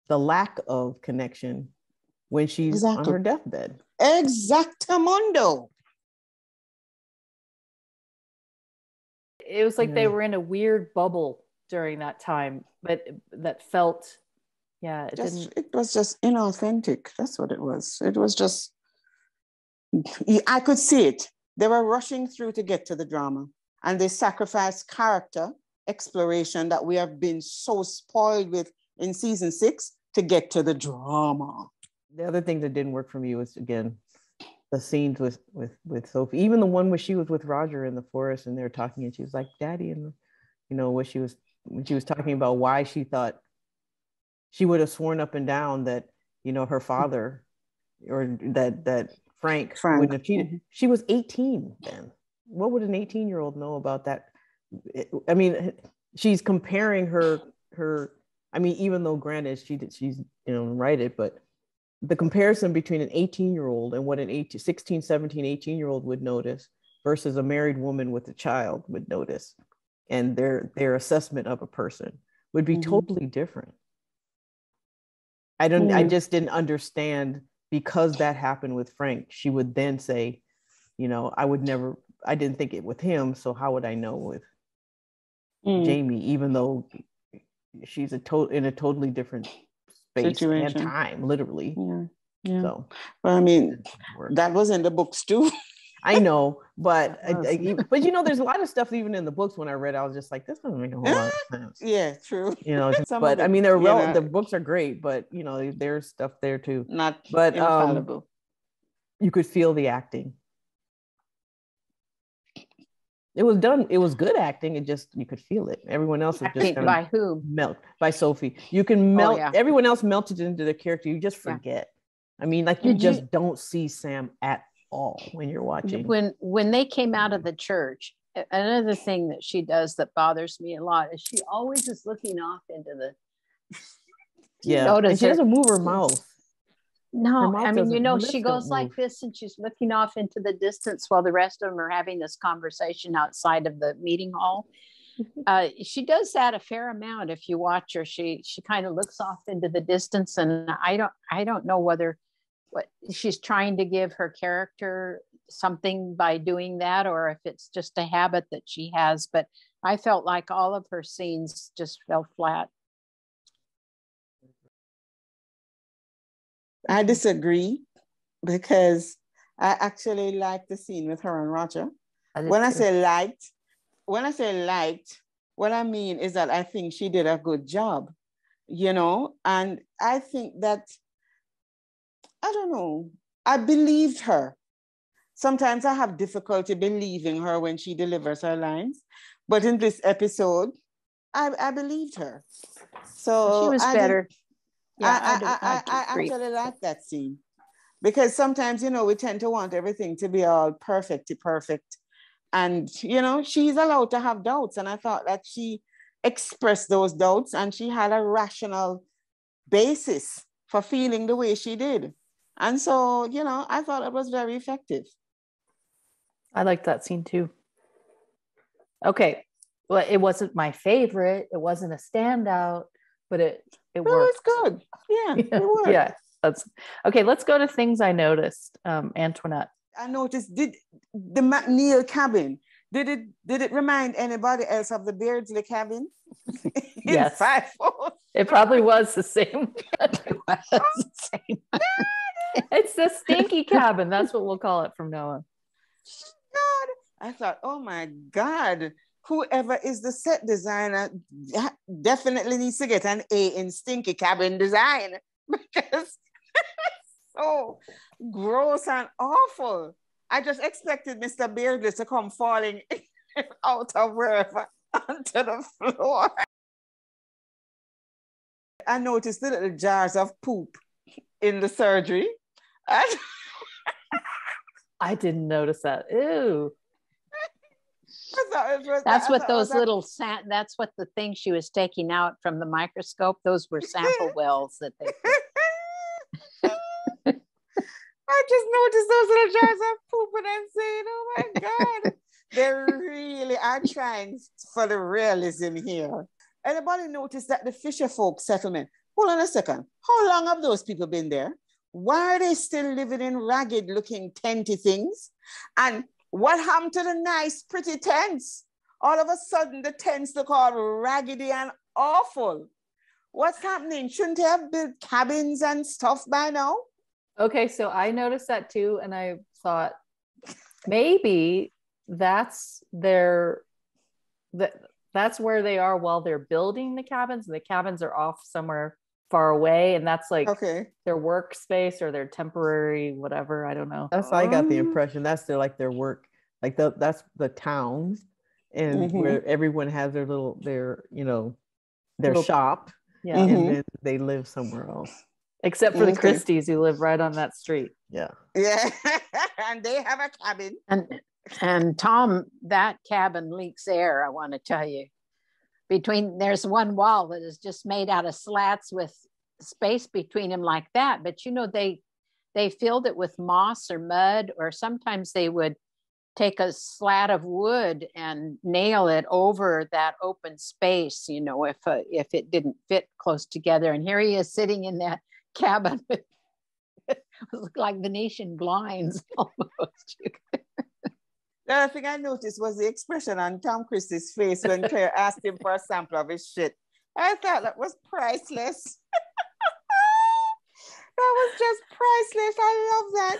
lack of connection when she's on her deathbed? Exactamundo. It was like they were in a weird bubble during that time, but that felt, it was just inauthentic. That's what it was. It was just, I could see it. They were rushing through to get to the drama, and they sacrificed character exploration that we have been so spoiled with in season 6 to get to the drama. The other thing that didn't work for me was, again, the scenes with Sophie, even the one where she was with Roger in the forest and they're talking and she was like, Daddy, and when she was talking about why she thought she would have sworn up and down that, her father or that Frank wouldn't have cheated. She was 18 then. What would an 18-year-old know about that? I mean, she's comparing her, I mean, even though granted she's righted, but the comparison between an 18-year-old and what an 16, 17, 18-year-old would notice versus a married woman with a child would notice, and their assessment of a person would be totally different. I just didn't understand, because that happened with Frank, she would then say, I didn't think it with him, so how would I know with Jamie, even though she's in a totally different space situation and time, literally. So, but I mean, that was in the books too. I know, but but you know, there's a lot of stuff even in the books. When I read, I was just like, this doesn't make a whole lot of sense. Yeah, true. You know, but I mean, the books are great, but you know, there's stuff there too. Not but infallible. You could feel the acting. It was done. It was good acting. It just, you could feel it. Everyone else is just by who? Melt by Sophie. You can melt. Everyone else melted into the character. You just forget. I mean, like you just don't see Sam at all when you're watching. When they came out of the church, another thing that she does that bothers me a lot is she always is looking off into the. And she doesn't move her mouth. No, I mean, you know, she goes like this and she's looking off into the distance while the rest of them are having this conversation outside of the meeting hall. She does that a fair amount. If you watch her, she kind of looks off into the distance, and I don't know whether what she's trying to give her character something by doing that, or if it's just a habit that she has. But I felt like all of her scenes just fell flat. I disagree, because I actually liked the scene with her and Roger. When I say liked, what I mean is that I think she did a good job, you know, and I think that, I don't know, I believed her. Sometimes I have difficulty believing her when she delivers her lines, but in this episode, I believed her. So she was better. I actually like that scene, because sometimes, you know, we tend to want everything to be all perfect. And, you know, she's allowed to have doubts. And I thought that she expressed those doubts and she had a rational basis for feeling the way she did. And so, you know, I thought it was very effective. I liked that scene too. Okay. Well, it wasn't my favorite. It wasn't a standout, but it worked. It's good. Yeah, it worked. Yeah, that's okay. Let's go to things I noticed. Antoinette. I noticed, did the McNeil cabin, did it remind anybody else of the Beardsley cabin? Yes. It probably was the same. It's the stinky cabin. That's what we'll call it from now on. God, I thought, oh my God, whoever is the set designer definitely needs to get an A in stinky cabin design, because so gross and awful. I just expected Mr. Beardley to come falling out of wherever onto the floor. I noticed the little jars of poop in the surgery. I didn't notice that. Ew. That's what the thing she was taking out from the microscope. Those were sample wells that they I just noticed those little jars of poop and I'm saying, oh my God, they really are trying for the realism here. Anybody notice that the Fisher folk settlement, hold on a second, how long have those people been there? Why are they still living in ragged looking tenty things? And what happened to the nice, pretty tents? All of a sudden, the tents look all raggedy and awful. What's happening? Shouldn't they have built cabins and stuff by now? Okay, so I noticed that too, and I thought maybe that's where they are while they're building the cabins. The cabins are off somewhere far away, and that's like their workspace or their temporary whatever. I don't know. That's I got the impression that's their work, that's the towns, and where everyone has their shop, and then they live somewhere else. Except for the Christies who live right on that street. Yeah. And they have a cabin. And Tom, that cabin leaks air, I want to tell you. There's one wall that is just made out of slats with space between them like that. But you know, they filled it with moss or mud, or sometimes they would take a slat of wood and nail it over that open space, you know, if it didn't fit close together. And here he is sitting in that cabin with looked like Venetian blinds almost. The other thing I noticed was the expression on Tom Christie's face when Claire asked him for a sample of his shit. I thought that was priceless. That was just priceless. I love that.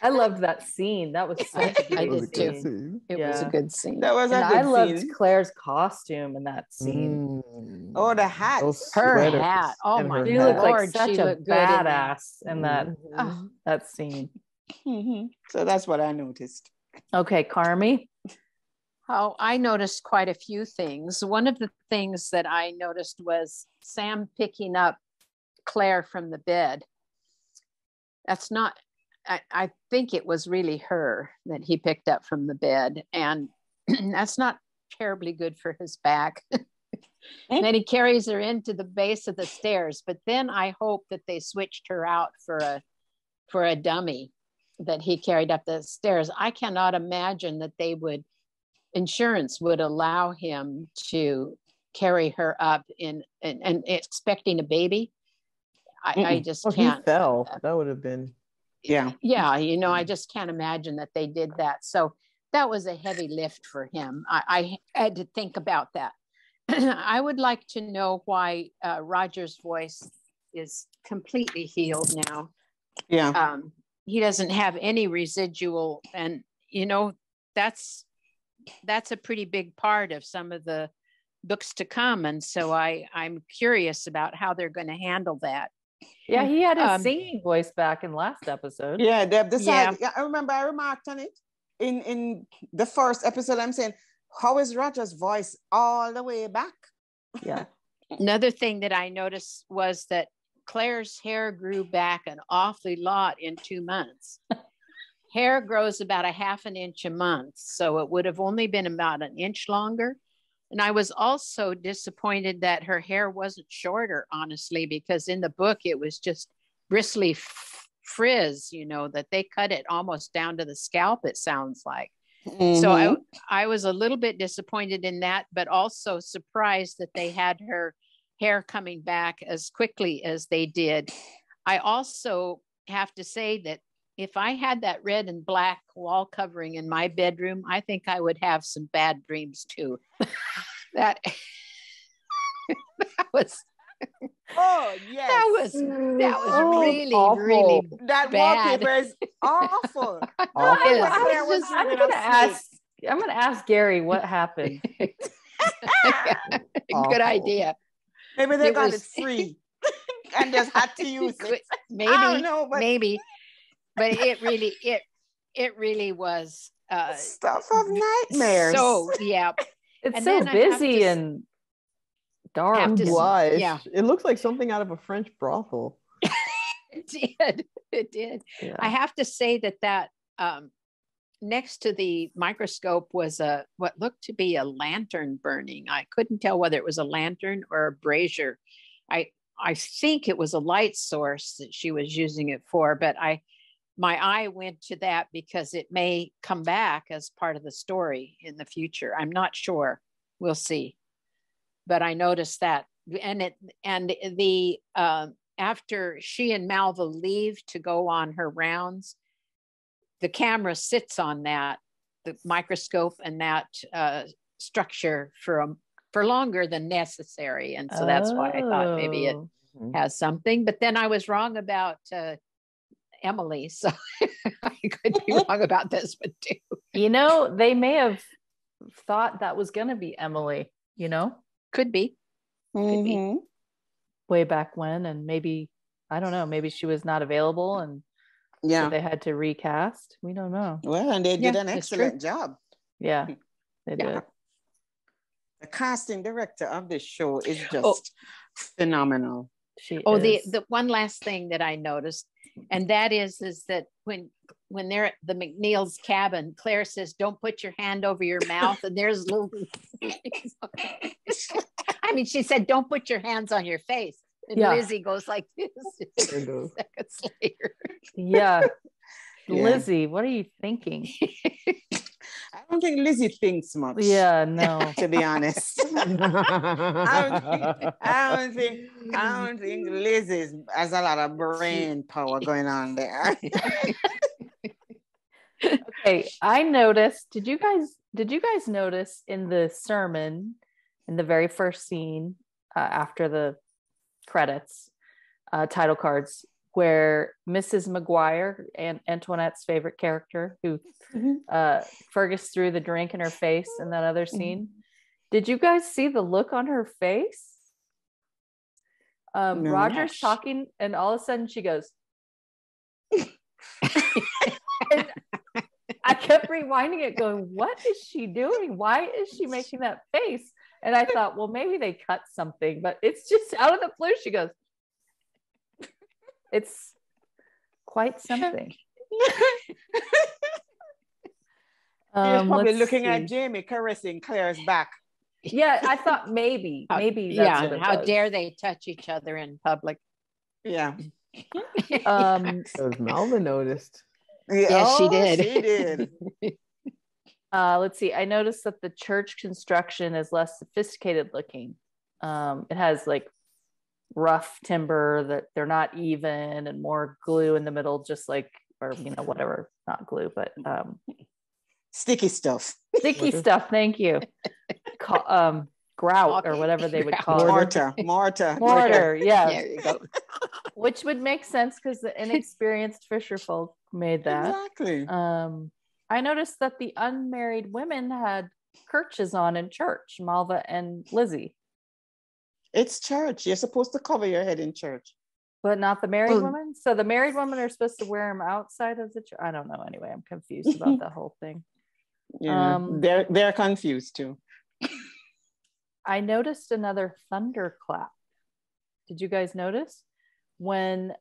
I loved that scene. That was such a I great did too. scene. It was a good scene. That was a And good I loved scene. Claire's costume in that scene. Oh, the hat. Her hat. Oh my She looked like Lord, such she a looked good in that. badass in that that scene. So that's what I noticed. Okay, Carmi. Oh, I noticed quite a few things. One of the things that I noticed was Sam picking up Claire from the bed. That's not, I think it was really her that he picked up from the bed. And that's not terribly good for his back. And then he carries her into the base of the stairs. But then I hope that they switched her out for a dummy that he carried up the stairs. I cannot imagine that insurance would allow him to carry her up and expecting a baby. I just can't. He fell. That would have been. Yeah. Yeah. I just can't imagine that they did that. So that was a heavy lift for him. I had to think about that. I would like to know why Roger's voice is completely healed now. Yeah. He doesn't have any residual, and that's a pretty big part of some of the books to come. And so I'm curious about how they're going to handle that. Yeah, he had his singing voice back in last episode. Yeah, I remember I remarked on it in the first episode. I'm saying, how is Roger's voice all the way back? Yeah. Another thing that I noticed was that Claire's hair grew back an awfully lot in 2 months. Hair grows about a half an inch a month, so it would have only been about an inch longer. And I was also disappointed that her hair wasn't shorter, honestly, because in the book it was just bristly frizz, that they cut it almost down to the scalp, it sounds like. So I was a little bit disappointed in that, but also surprised that they had her hair coming back as quickly as they did. I also have to say that if I had that red and black wall covering in my bedroom, I think I would have some bad dreams too. That was. Oh yes, that was really awful. Really that bad. wallpaper is awful. I'm gonna ask Gary what happened. Good idea. Maybe they got it free and just had to use it. Maybe, I don't know, but it really was stuff of nightmares. So yeah, it's and so busy and dark. Yeah, it looks like something out of a French brothel. It did. Yeah. I have to say that next to the microscope was what looked to be a lantern burning. I couldn't tell whether it was a lantern or a brazier. I think it was a light source that she was using it for, but my eye went to that because it may come back as part of the story in the future. I'm not sure. We'll see. But I noticed that, and after she and Malva leave to go on her rounds, the camera sits on the microscope and that structure for longer than necessary. And so that's why I thought maybe it has something. But then I was wrong about Emily. So I could be wrong about this one too. They may have thought that was going to be Emily, Could be. Could be. Way back when. And maybe, I don't know, maybe she was not available and so they had to recast. We don't know. Well, and they did an excellent job. Yeah, they did. The casting director of this show is just phenomenal. The one last thing that I noticed, and that is that when they're at the McNeil's cabin, Claire says, "Don't put your hand over your mouth," and there's little. I mean, she said, "Don't put your hands on your face." And Lizzie goes like this. Seconds later. Yeah. Lizzie, what are you thinking? I don't think Lizzie thinks much. Yeah, no. To be honest. I don't think Lizzie has a lot of brain power going on there. Okay, I noticed. Did you guys notice in the sermon, in the very first scene after the credits, title cards, where Mrs. McGuire, and Antoinette's favorite character, who Fergus threw the drink in her face in that other scene. Did you guys see the look on her face? No. Roger's talking, and all of a sudden she goes, and I kept rewinding it, going, what is she doing? Why is she making that face? And I thought, well, maybe they cut something, but it's just out of the blue. She goes, it's quite something. He's probably looking at Jamie caressing Claire's back. Yeah, I thought maybe that's what it how was. dare they touch each other in public? Yeah. Because Malva noticed. Yes, she did. She did. Let's see. I noticed that the church construction is less sophisticated looking. It has like rough timber that they're not even, and more glue in the middle, just like, or whatever, not glue, but sticky stuff. Sticky stuff. Thank you. Grout or whatever they would call it. Mortar. Yeah. There you go. Which would make sense because the inexperienced fisher folk made that. Exactly. I noticed that the unmarried women had kerchiefs on in church, Malva and Lizzie. It's church. You're supposed to cover your head in church. But not the married women? So the married women are supposed to wear them outside of the church? I don't know. Anyway, I'm confused about that whole thing. Yeah, they're confused too. I noticed another thunderclap. Did you guys notice? When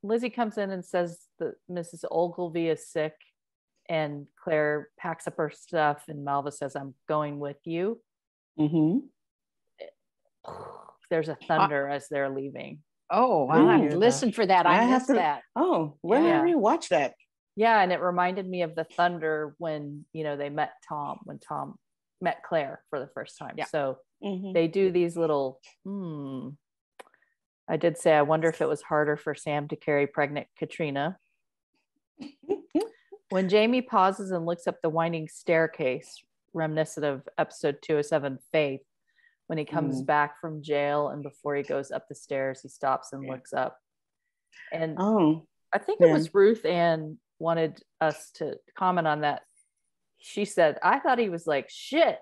Lizzie comes in and says that Mrs. Ogilvy is sick, and Claire packs up her stuff, and Malva says, I'm going with you. Mm-hmm. There's a thunder as they're leaving. Oh, I'll have to listen for that. I missed that. Oh, when did we watch that? Yeah, and it reminded me of the thunder when they met Tom, when Tom met Claire for the first time. Yeah. So they do these little I did say I wonder if it was harder for Sam to carry pregnant Katrina. When Jamie pauses and looks up the winding staircase, reminiscent of episode 207, Faith, when he comes back from jail, and before he goes up the stairs, he stops and looks up. And I think it was Ruth Ann wanted us to comment on that. She said, I thought he was like, shit,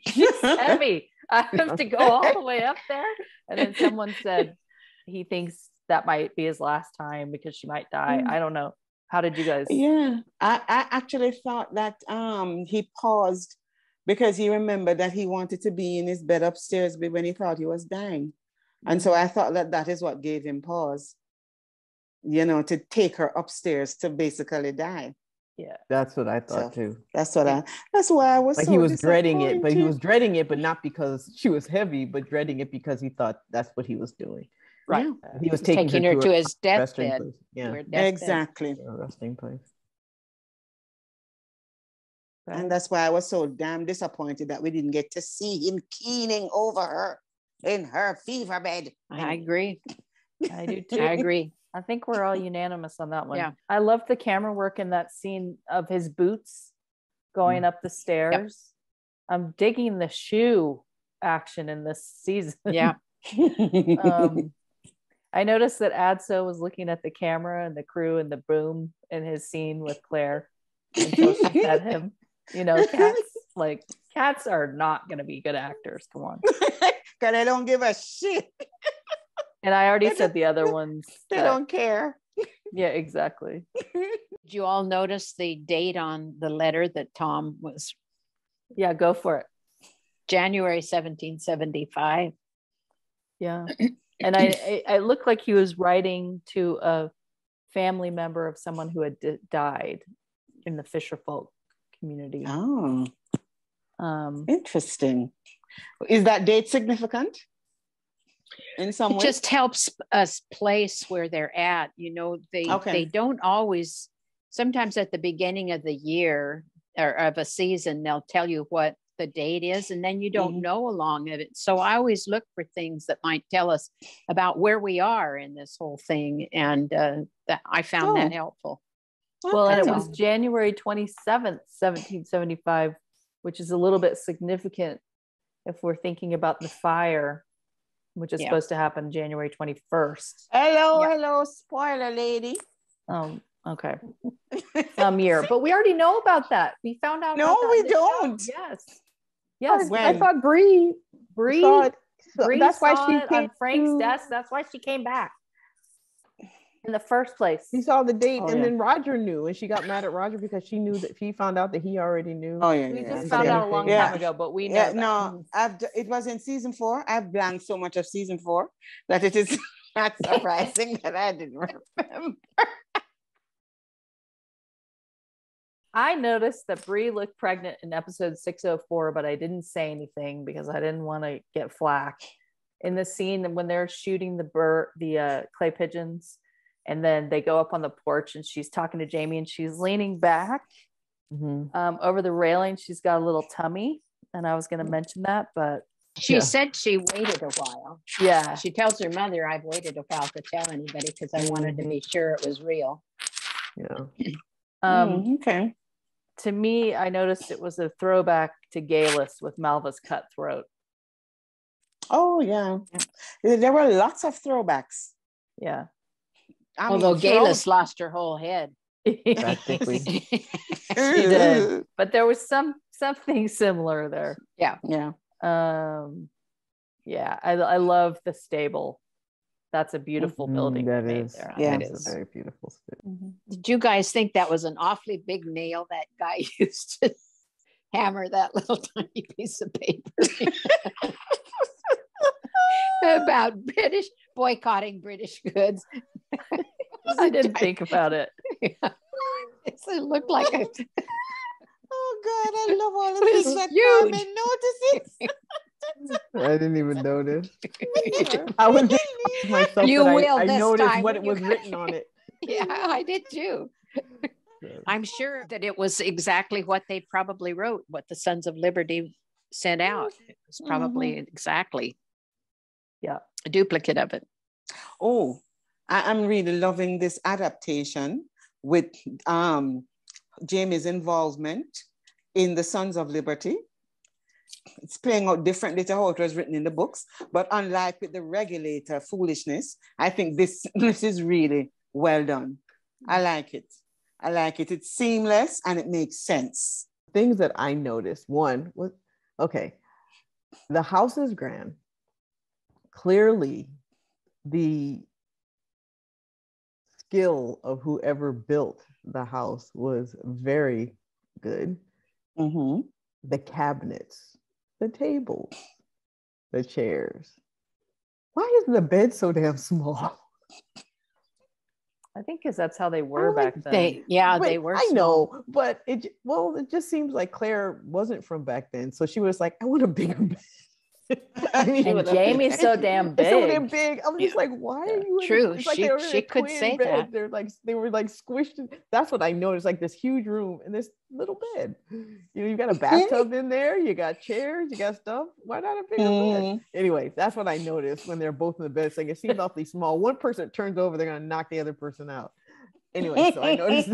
she's heavy. I have to go all the way up there. And then someone said he thinks that might be his last time because she might die. I don't know. How did you guys? Yeah, I actually thought that he paused because he remembered that he wanted to be in his bed upstairs when he thought he was dying. And so I thought that is what gave him pause, to take her upstairs to basically die. Yeah, that's what I thought too. That's why I was like, so he was dreading it, but he was dreading it, but not because she was heavy, but dreading it because he thought that's what he was doing. Right. Yeah. He was taking her to his deathbed. Yeah, exactly. Resting place. And that's why I was so damn disappointed that we didn't get to see him keening over her in her fever bed. I agree. I do too. I agree. I think we're all unanimous on that one. Yeah. I love the camera work in that scene of his boots going up the stairs. Yep. I'm digging the shoe action in this season. Yeah. I noticed that Adso was looking at the camera and the crew and the broom in his scene with Claire until she fed him. Cats are not going to be good actors. Come on. Because they don't give a shit. And I already said the other ones. They don't care. Yeah, exactly. Did you all notice the date on the letter that Tom was? Yeah, go for it. January 1775. Yeah. And I looked like he was writing to a family member of someone who had died in the fisherfolk community. Oh, interesting. Is that date significant in some way? It just helps us place where they're at. They don't always, sometimes at the beginning of the year or of a season, they'll tell you what the date is, and then you don't know along of it. So I always look for things that might tell us about where we are in this whole thing, and that I found that helpful. Well, and it was January 27th, 1775, which is a little bit significant if we're thinking about the fire which is Yeah. supposed to happen January 21st. Hello, spoiler lady. Okay. Some year, but we already know about that. We found out. No, about that we in the show. don't. Yes. When? I thought Bree saw it. Bree That's why saw she it on came Frank's to- desk. That's why she came back in the first place. She saw the date, Oh, and yeah. then Roger knew, and she got mad at Roger because she knew that she found out that he already knew. Oh yeah, We yeah. just And found same out a long thing. time ago, but we know that. No, it was in season 4. I've blanked so much of season 4 that it is not surprising that I didn't remember. I noticed that Bree looked pregnant in episode 604, but I didn't say anything because I didn't want to get flack. In the scene when they're shooting the clay pigeons, and then they go up on the porch and she's talking to Jamie and she's leaning back over the railing. She's got a little tummy, and I was going to mention that, but She said she waited a while. yeah, She tells her mother, I've waited a while to tell anybody because I wanted to be sure it was real. Yeah. Okay. To me, I noticed it was a throwback to Gayless with Malva's cut throat. Oh yeah, there were lots of throwbacks. Yeah. Although Gayless lost her whole head. Practically. She did, but there was something similar there. Yeah. Yeah, I love the stable. That's a beautiful building That they made is. there. Yeah. It is a very beautiful stable. Did you guys think that was an awfully big nail that guy used to hammer that little tiny piece of paper? About boycotting British goods. I didn't think about it. It looked like a Oh God, I love all the things that huge. Carmen notices. I didn't even notice. I was myself You that will I this noticed time what when it you was go. written on it. Yeah, I did too. I'm sure that it was exactly what they probably wrote, what the Sons of Liberty sent out. It was probably exactly a duplicate of it. Oh, I'm really loving this adaptation with Jamie's involvement in the Sons of Liberty. It's playing out differently to how it was written in the books, but unlike with the regulator foolishness, I think this is really well done. I like it. It's seamless and it makes sense. Things that I noticed. One was, okay, the house is grand. Clearly, the skill of whoever built the house was very good. The cabinets, the tables, the chairs. Why is the bed so damn small? I think because that's how they were back then. They were. I know, but it just seems like Claire wasn't from back then, so she was like, I want a bigger bed. And Jamie's so damn big. So damn big. I was just like, why are you? True. It's like she they were in a could twin say bed. that. They were like squished. That's what I noticed. Like this huge room and this little bed. You got a bathtub in there. You got chairs. You got stuff. Why not a bigger bed? Anyway, that's what I noticed when they're both in the bed. It's like it seems awfully small. One person turns over, they're gonna knock the other person out. Anyway, so I noticed.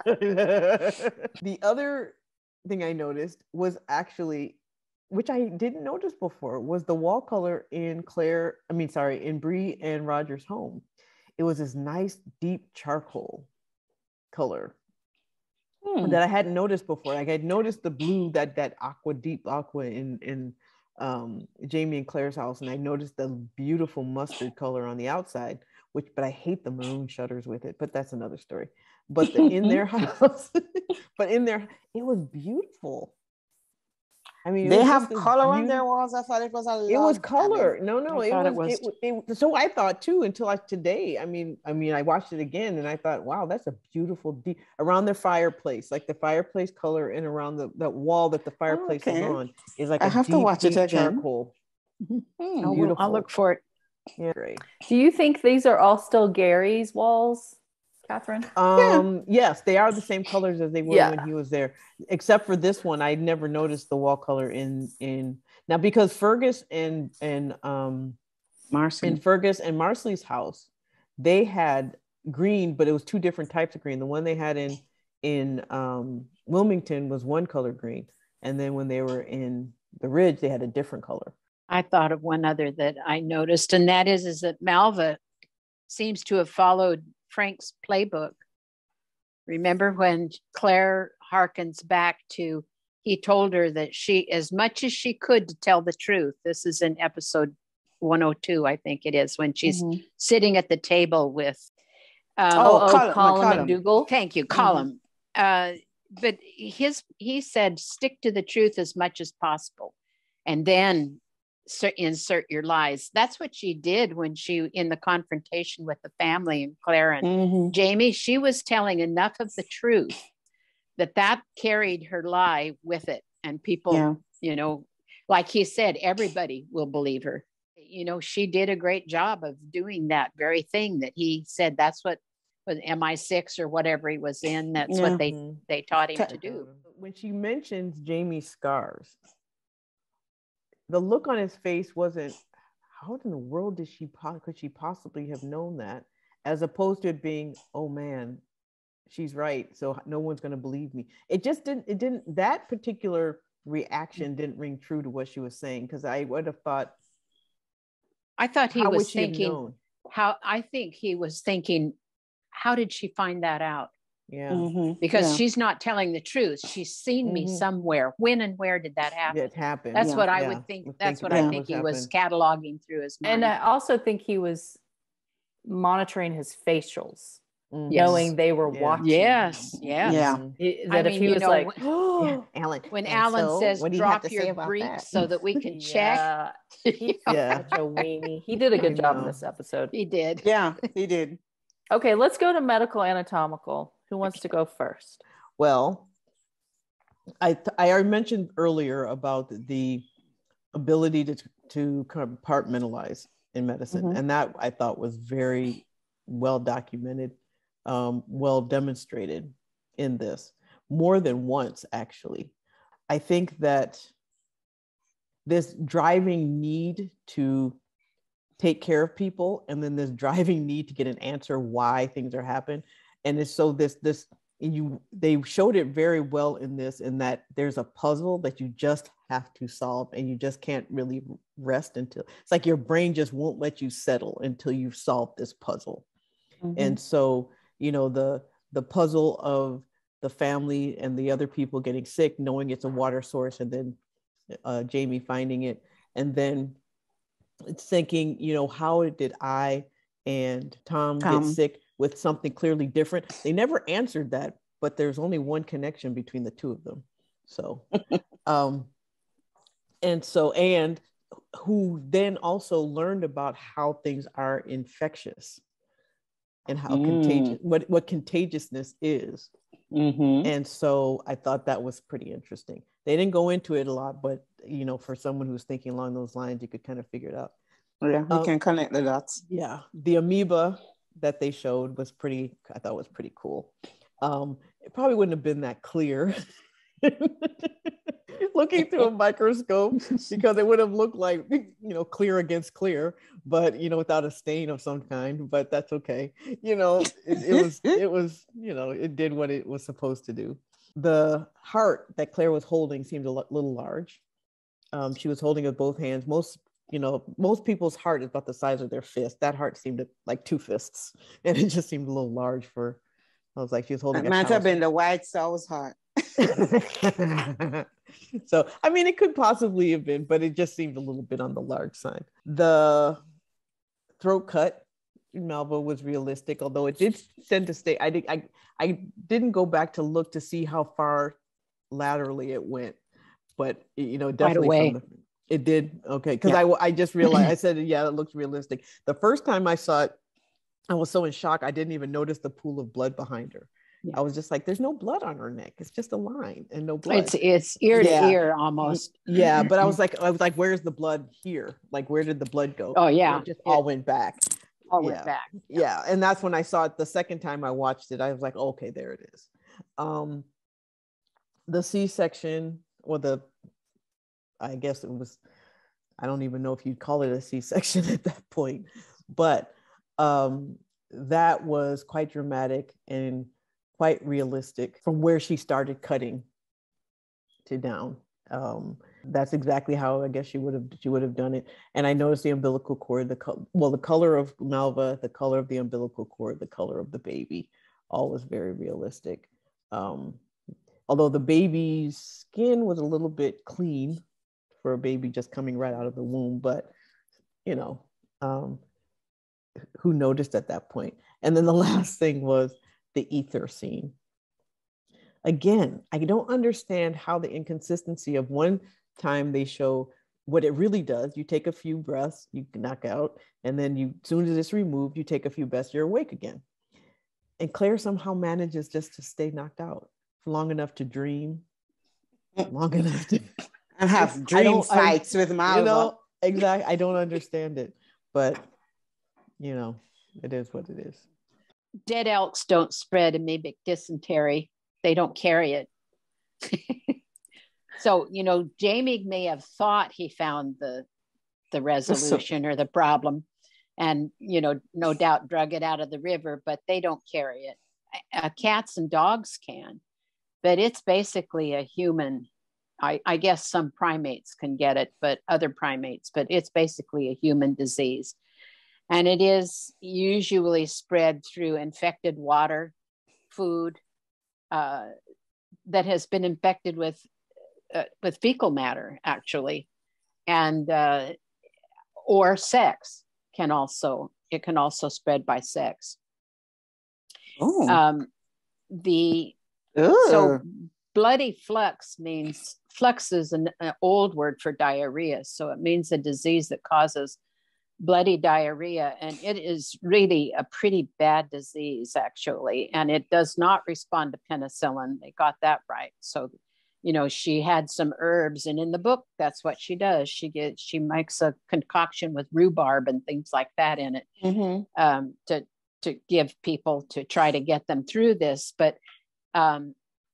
The other thing I noticed was actually, which I didn't notice before, was the wall color in in Bree and Roger's home. It was this nice deep charcoal color that I hadn't noticed before. Like I'd noticed the blue, that deep aqua in Jamie and Claire's house, and I noticed the beautiful mustard color on the outside, but I hate the maroon shutters with it, but that's another story. But in their house, it was beautiful. I mean, they have color on their walls. I thought it was it was color. No, it so I thought too until today. I mean, I watched it again and I thought, wow, that's a beautiful deep around the fireplace, like the fireplace color, and around the wall that the fireplace is on is like I have to watch it again. Charcoal. I'll look for it. Yeah, great. Do you think these are all still Gary's walls, Catherine? Yes, they are the same colors as they were when he was there, except for this one. I never noticed the wall color in now, because Fergus and Marcel's house, they had green, but it was two different types of green. The one they had in Wilmington was one color green, and then when they were in the Ridge, they had a different color. I thought of one other that I noticed, and that is that Malva seems to have followed Frank's playbook. Remember when Claire harkens back to, he told her that she, as much as she could to tell the truth. This is in episode 102, I think it is, when she's sitting at the table with Colin McDougal. Thank you, Colin. But he said, stick to the truth as much as possible, and then insert your lies. That's what she did when she, in the confrontation with the family and Claire and Jamie, she was telling enough of the truth that carried her lie with it. And people, you know, like he said, everybody will believe her. You know, she did a great job of doing that very thing that he said. That's what was MI6 or whatever he was in. That's what they taught him to do. When she mentions Jamie's scars, the look on his face wasn't, how in the world could she possibly have known that? As opposed to it being, oh man, she's right, so no one's going to believe me. It didn't, that particular reaction didn't ring true to what she was saying, because I would have thought, I thought he was thinking, I think he was thinking, how did she find that out? Yeah. Because she's not telling the truth. She's seen me somewhere. When and where did that happen? It happened. That's what I would think. That's what I think he was cataloging through his mind. And I also think he was monitoring his facials, knowing they were watching. Yes. That if he was like, Alan, when Alan says, drop your brief so that we can check. Such a weenie. He did a good job in this episode. He did. Yeah, he did. Okay, let's go to medical anatomical. Who wants to go first? Well, I mentioned earlier about the ability to compartmentalize in medicine, and that I thought was very well documented, well demonstrated in this, more than once actually. I think that this driving need to take care of people, and then this driving need to get an answer why things are happening. And it's so they showed it very well in this, in that there's a puzzle that you just have to solve, and you just can't really rest until, it's like your brain just won't let you settle until you've solved this puzzle. And so, you know, the puzzle of the family and the other people getting sick, knowing it's a water source, and then Jamie finding it, and then it's thinking, you know, how did I and Tom get sick with something clearly different? They never answered that, but there's only one connection between the two of them. So, and who then also learned about how things are infectious and how contagious, what contagiousness is. And so I thought that was pretty interesting. They didn't go into it a lot, but you know, for someone who's thinking along those lines, you could kind of figure it out. Yeah, we can connect the dots. Yeah, the amoeba that they showed was I thought was pretty cool. It probably wouldn't have been that clear looking through a microscope, because it would have looked like, you know, clear against clear, but you know, without a stain of some kind. But that's okay. You know, it was, you know, it did what it was supposed to do. The heart that Claire was holding seemed a little large. She was holding it with both hands. Most people's heart is about the size of their fist. That heart seemed like two fists, and it just seemed a little large for. I was like, she was holding. It might have been the White Sow's heart. So, I mean, it could possibly have been, but it just seemed a little bit on the large side. The throat cut in Malva was realistic, although it did tend to stay. I didn't go back to look to see how far laterally it went, but you know, definitely right away. It did. Okay. Because I just realized, I said, yeah, it looks realistic. The first time I saw it, I was so in shock, I didn't even notice the pool of blood behind her. I was just like, there's no blood on her neck. It's just a line and no blood. It's ear to ear almost. Yeah. But I was like, where's the blood here? Like, where did the blood go? Oh yeah. It just all went back. Went back. Yeah. And that's when I saw it the second time I watched it. I was like, okay, there it is. The C-section, or I guess it was, I don't even know if you'd call it a C-section at that point, but that was quite dramatic and quite realistic from where she started cutting to down. that's exactly how I guess she would have done it. And I noticed the umbilical cord, the color of Malva, the color of the umbilical cord, the color of the baby, all was very realistic. Although the baby's skin was a little bit clean for a baby just coming right out of the womb, but who noticed at that point? And then the last thing was the ether scene. Again, I don't understand how the inconsistency of one time they show what it really does. You take a few breaths, you knock out, and then as soon as it's removed, you take a few breaths, you're awake again. And Claire somehow manages just to stay knocked out for long enough to dream, long enough to and have dream fights with Malva. Exactly. I don't understand it, but it is what it is. Dead elks don't spread amoebic dysentery. They don't carry it. So, Jamie may have thought he found the resolution or the problem and, no doubt drug it out of the river, but they don't carry it. Cats and dogs can, but it's basically a human. I guess some primates can get it, but it's basically a human disease. And it is usually spread through infected water, food that has been infected with fecal matter, actually, and or sex it can also spread by sex. Oh. So bloody flux is an old word for diarrhea. So it means a disease that causes bloody diarrhea. And it is really a pretty bad disease, actually. And it does not respond to penicillin. They got that right. So, she had some herbs, and in the book, that's what she does. She makes a concoction with rhubarb and things like that in it, to give people to try to get them through this. But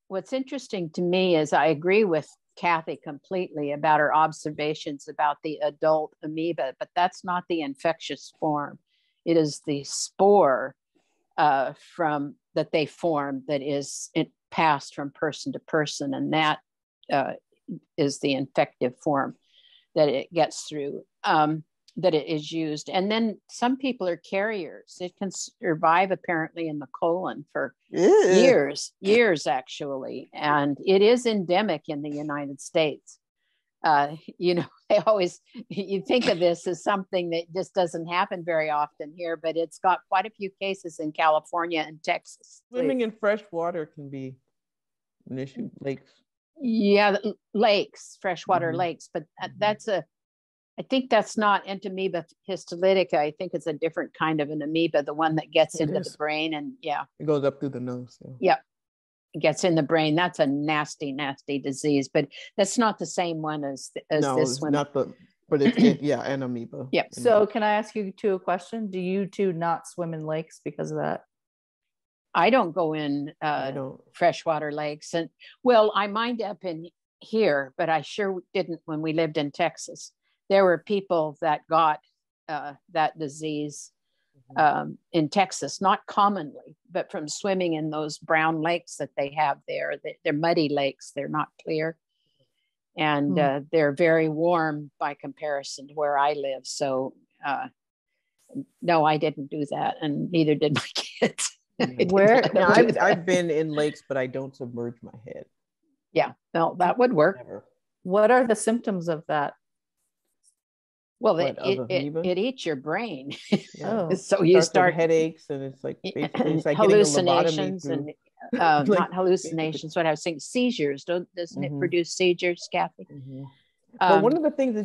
what's interesting to me is I agree with Kathy completely about her observations about the adult amoeba, but that's not the infectious form. It is the spore that they form that is passed from person to person, and that is the infective form that it gets through, that it is used. And then some people are carriers. It can survive apparently in the colon for years actually, and it is endemic in the United States. You think of this as something that just doesn't happen very often here, but it's got quite a few cases in California and Texas. Swimming in fresh water can be an issue. Lakes. Yeah, freshwater lakes, but I think that's not Entamoeba histolytica. I think it's a different kind of an amoeba, the one that gets into the brain, and it goes up through the nose. Yeah, it gets in the brain. That's a nasty, nasty disease, but that's not the same one as this one. Not but it's an amoeba. Yeah. So can I ask you two a question? Do you two not swim in lakes because of that? I don't go in freshwater lakes, and I mind up in here, but I sure didn't when we lived in Texas. There were people that got that disease in Texas, not commonly, but from swimming in those brown lakes that they have there. They're muddy lakes. They're not clear. And they're very warm by comparison to where I live. So no, I didn't do that. And neither did my kids. I've been in lakes, but I don't submerge my head. Yeah, no, that would work. Never. What are the symptoms of that? Well, it eats your brain. Yeah. So you start headaches, and it's like hallucinations and not hallucinations. What I was saying, seizures. Doesn't it produce seizures, Kathy? Well, one of the things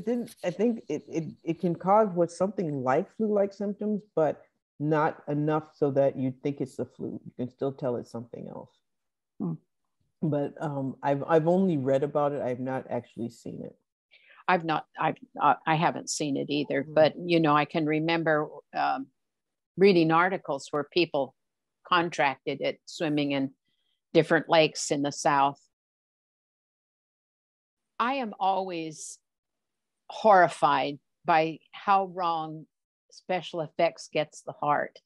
I think it can cause something like flu-like symptoms, but not enough so that you think it's the flu. You can still tell it's something else. But I've only read about it. I've not actually seen it. I haven't seen it either, but I can remember reading articles where people contracted it swimming in different lakes in the South. I am always horrified by how wrong special effects gets the heart.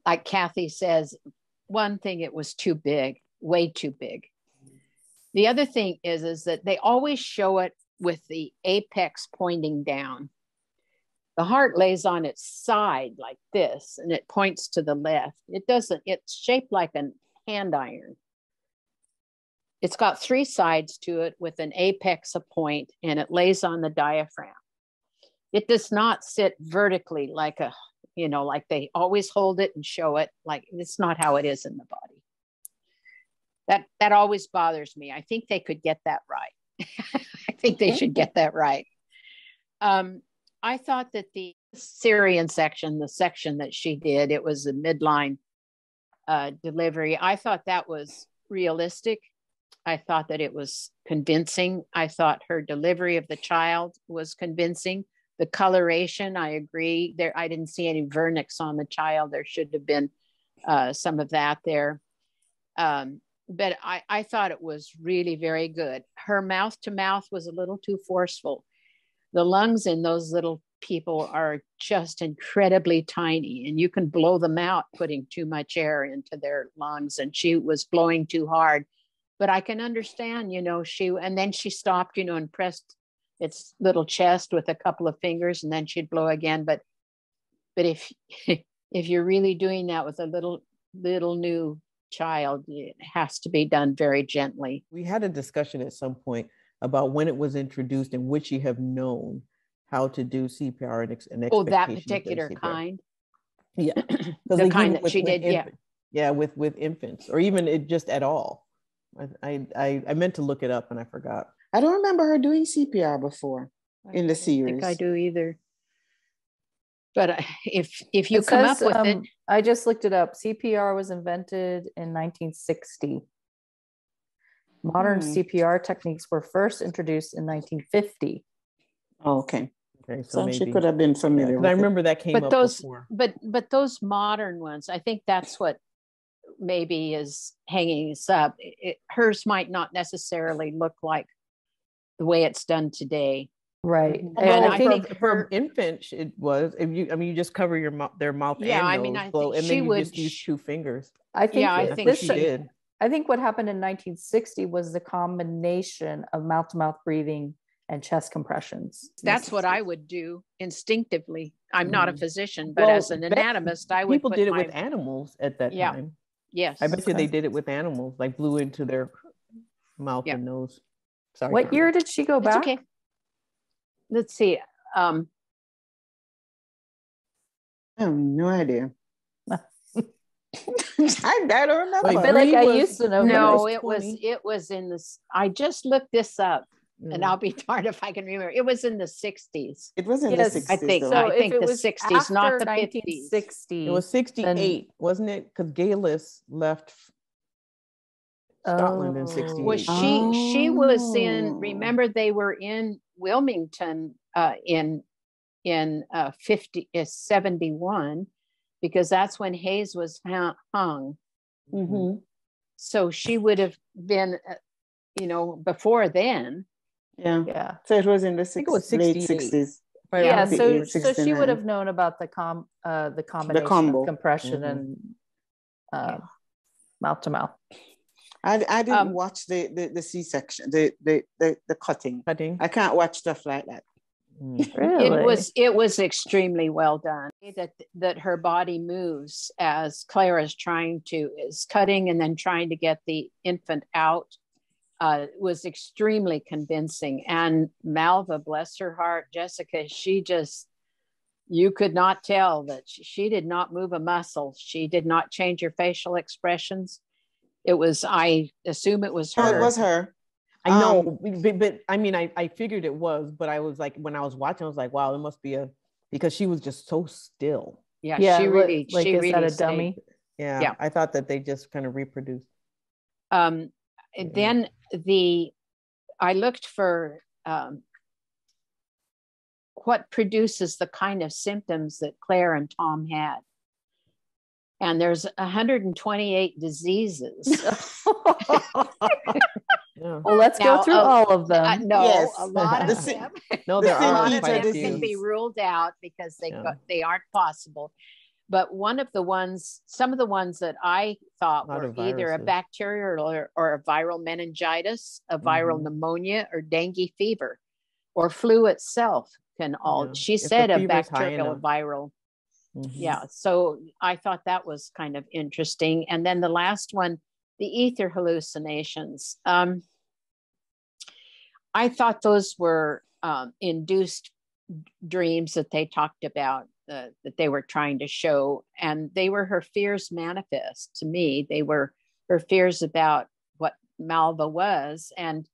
Like Kathy says, one thing, it was too big, way too big. The other thing is that they always show it with the apex pointing down. The heart lays on its side like this, and it points to the left. It doesn't, it's shaped like a hand iron. It's got three sides to it with an apex, a point, and it lays on the diaphragm. It does not sit vertically like a, you know, like they always hold it and show it. Like it's not how it is in the body. That always bothers me. I think they could get that right. I think they should get that right. I thought that the Syrian section, the section that she did, it was a midline delivery. I thought that was realistic. I thought that it was convincing. I thought her delivery of the child was convincing. The coloration, I agree. There, I didn't see any vernix on the child. There should have been some of that there. But I thought it was really very good. Her mouth to mouth was a little too forceful. The lungs in those little people are just incredibly tiny, and you can blow them out putting too much air into their lungs. And she was blowing too hard. But I can understand, you know, and then she stopped, you know, and pressed its little chest with a couple of fingers, and then she'd blow again. But if you're really doing that with a little new child, it has to be done very gently. We had a discussion at some point about when it was introduced and would she have known how to do CPR and Oh, that particular kind? Yeah. The kind that she did, yeah. Yeah, with infants, or even it just at all. I meant to look it up and I forgot. I don't remember her doing CPR before in the series. I don't think I do either. But if you come up with it. I just looked it up. CPR was invented in 1960. Modern CPR techniques were first introduced in 1950. Oh, okay. So she could have been familiar with I remember that came up before. But those modern ones, I think that's what maybe is hanging us up. Hers might not necessarily look like the way it's done today. Right. And I think for infants, it was, you just cover their mouth and nose, and then you just use two fingers. I think she did. I think what happened in 1960 was the combination of mouth-to-mouth breathing and chest compressions. That's what I would do instinctively. I'm not a physician, but as an anatomist, I would. People did it with animals at that time. Yes. I bet you they did it with animals, like blew into their mouth and nose. Sorry. What year did she go back? Okay. Let's see. I have no idea. I don't remember. I feel like I used to know. No, it was in this. I just looked this up, and I'll be darned if I can remember. It was in the 60s. It was in the 60s. I think. So I think the 60s, not the 50s. 1960. It was 68, wasn't it? Because Galis left Scotland in 68. Well, she was in. Remember, they were in Wilmington in 71. Because that's when Hayes was hung. Mm-hmm. So she would have been, before then. Yeah. So it was in the late 60s. Yeah. So she would have known about the combination of compression and mouth to mouth. I didn't watch the C-section, the cutting. I can't watch stuff like that. Really? It was extremely well done. That her body moves as Claire is cutting and then trying to get the infant out was extremely convincing. And Malva, bless her heart, Jessica, you could not tell that she did not move a muscle. She did not change her facial expressions. I assume it was her. Oh, it was her. I know, but I mean, I figured it was, but I was like, when I was watching, I was like, wow, it must be because she was just so still. Yeah, she really, like, is that a dummy? Yeah, I thought that they just kind of reproduced. Then I looked for what produces the kind of symptoms that Claire and Tom had. And there's 128 diseases. Well, let's go through all of them. A lot of them. No, there are a lot of them can be ruled out because they aren't possible. But some of the ones that I thought were either a bacterial or a viral meningitis, a viral pneumonia, or dengue fever, or flu itself can all, she said a bacterial or viral. Yeah. So I thought that was kind of interesting. And then the last one, the ether hallucinations. I thought those were induced dreams that they talked about, that they were trying to show. And they were her fears manifest to me. They were her fears about what Malva was. And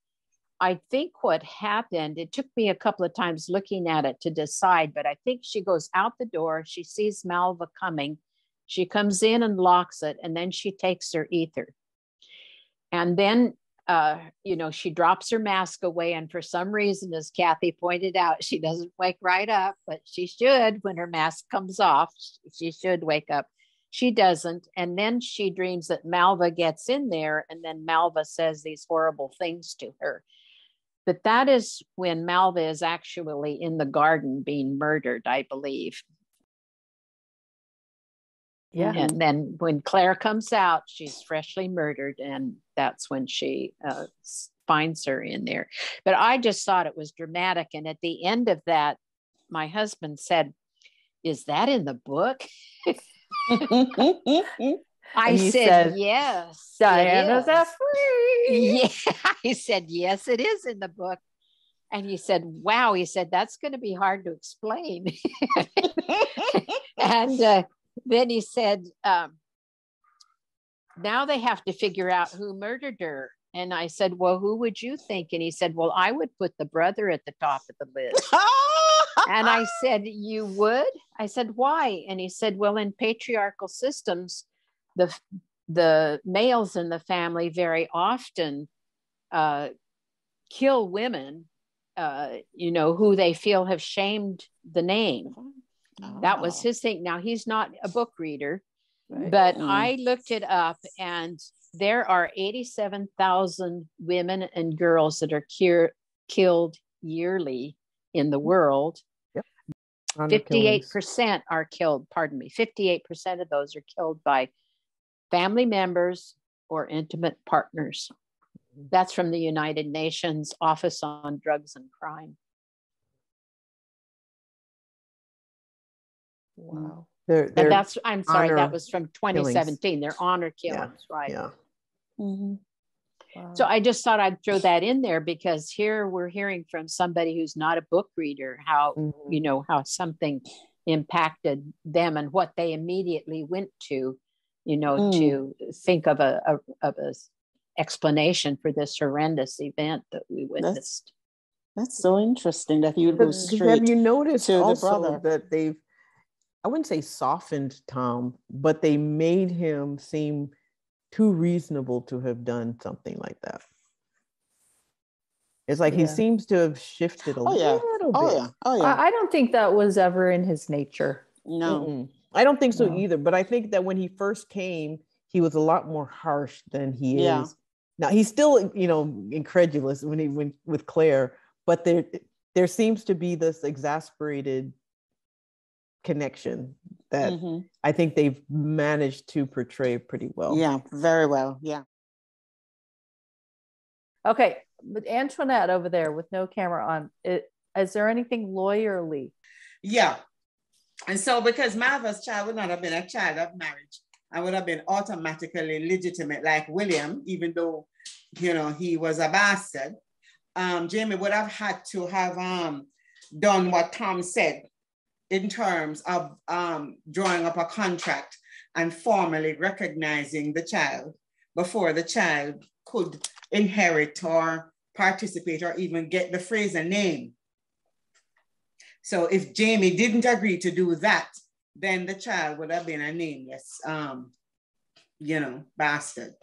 I think what happened, it took me a couple of times looking at it to decide, but I think she goes out the door, she sees Malva coming, she comes in and locks it, and then she takes her ether. And then, she drops her mask away, and for some reason, as Kathy pointed out, she doesn't wake right up, but she should when her mask comes off. She should wake up. She doesn't. And then she dreams that Malva gets in there, and then Malva says these horrible things to her. But that is when Malva is actually in the garden being murdered, I believe. Yeah. And then when Claire comes out, she's freshly murdered. And that's when she finds her in there. But I just thought it was dramatic. And at the end of that, my husband said, "Is that in the book?" I said, "Yes, Diana's free." Yeah, I said, "Yes, it is in the book." And he said, "Wow," he said, "that's going to be hard to explain." And then he said, "Now they have to figure out who murdered her." And I said, "Well, who would you think?" And he said, "Well, I would put the brother at the top of the list." And I said, "You would?" I said, "Why?" And he said, "Well, in patriarchal systems, the males in the family very often kill women, who they feel have shamed the name." That was his thing. Now, he's not a book reader, but I looked it up, and there are 87,000 women and girls that are killed yearly in the world. 58% are killed, 58% of those are killed by family members or intimate partners. That's from the United Nations Office on Drugs and Crime. Wow. I'm sorry, that was from 2017. Killings. They're honor killings, right? Yeah. Wow. So I just thought I'd throw that in there, because here we're hearing from somebody who's not a book reader how how something impacted them and what they immediately went to, to think of a explanation for this horrendous event that we witnessed. That's so interesting that you go straight. Have you noticed to also the brother that they've, I wouldn't say softened Tom, but they made him seem too reasonable to have done something like that. It's like he seems to have shifted a little bit. I don't think that was ever in his nature. No. I don't think so either. But I think that when he first came, he was a lot more harsh than he is. Now, he's still, incredulous when he went with Claire, but there seems to be this exasperated connection that I think they've managed to portray pretty well. Yeah, very well. Yeah. Okay, but Antoinette over there with no camera on, is there anything lawyerly? Yeah. And so because Malva's child would not have been a child of marriage, I would have been automatically legitimate like William, even though, he was a bastard. Jamie would have had to have done what Tom said in terms of drawing up a contract and formally recognizing the child before the child could inherit or participate or even get the phrase a name. So if Jamie didn't agree to do that, then the child would have been a nameless, bastard.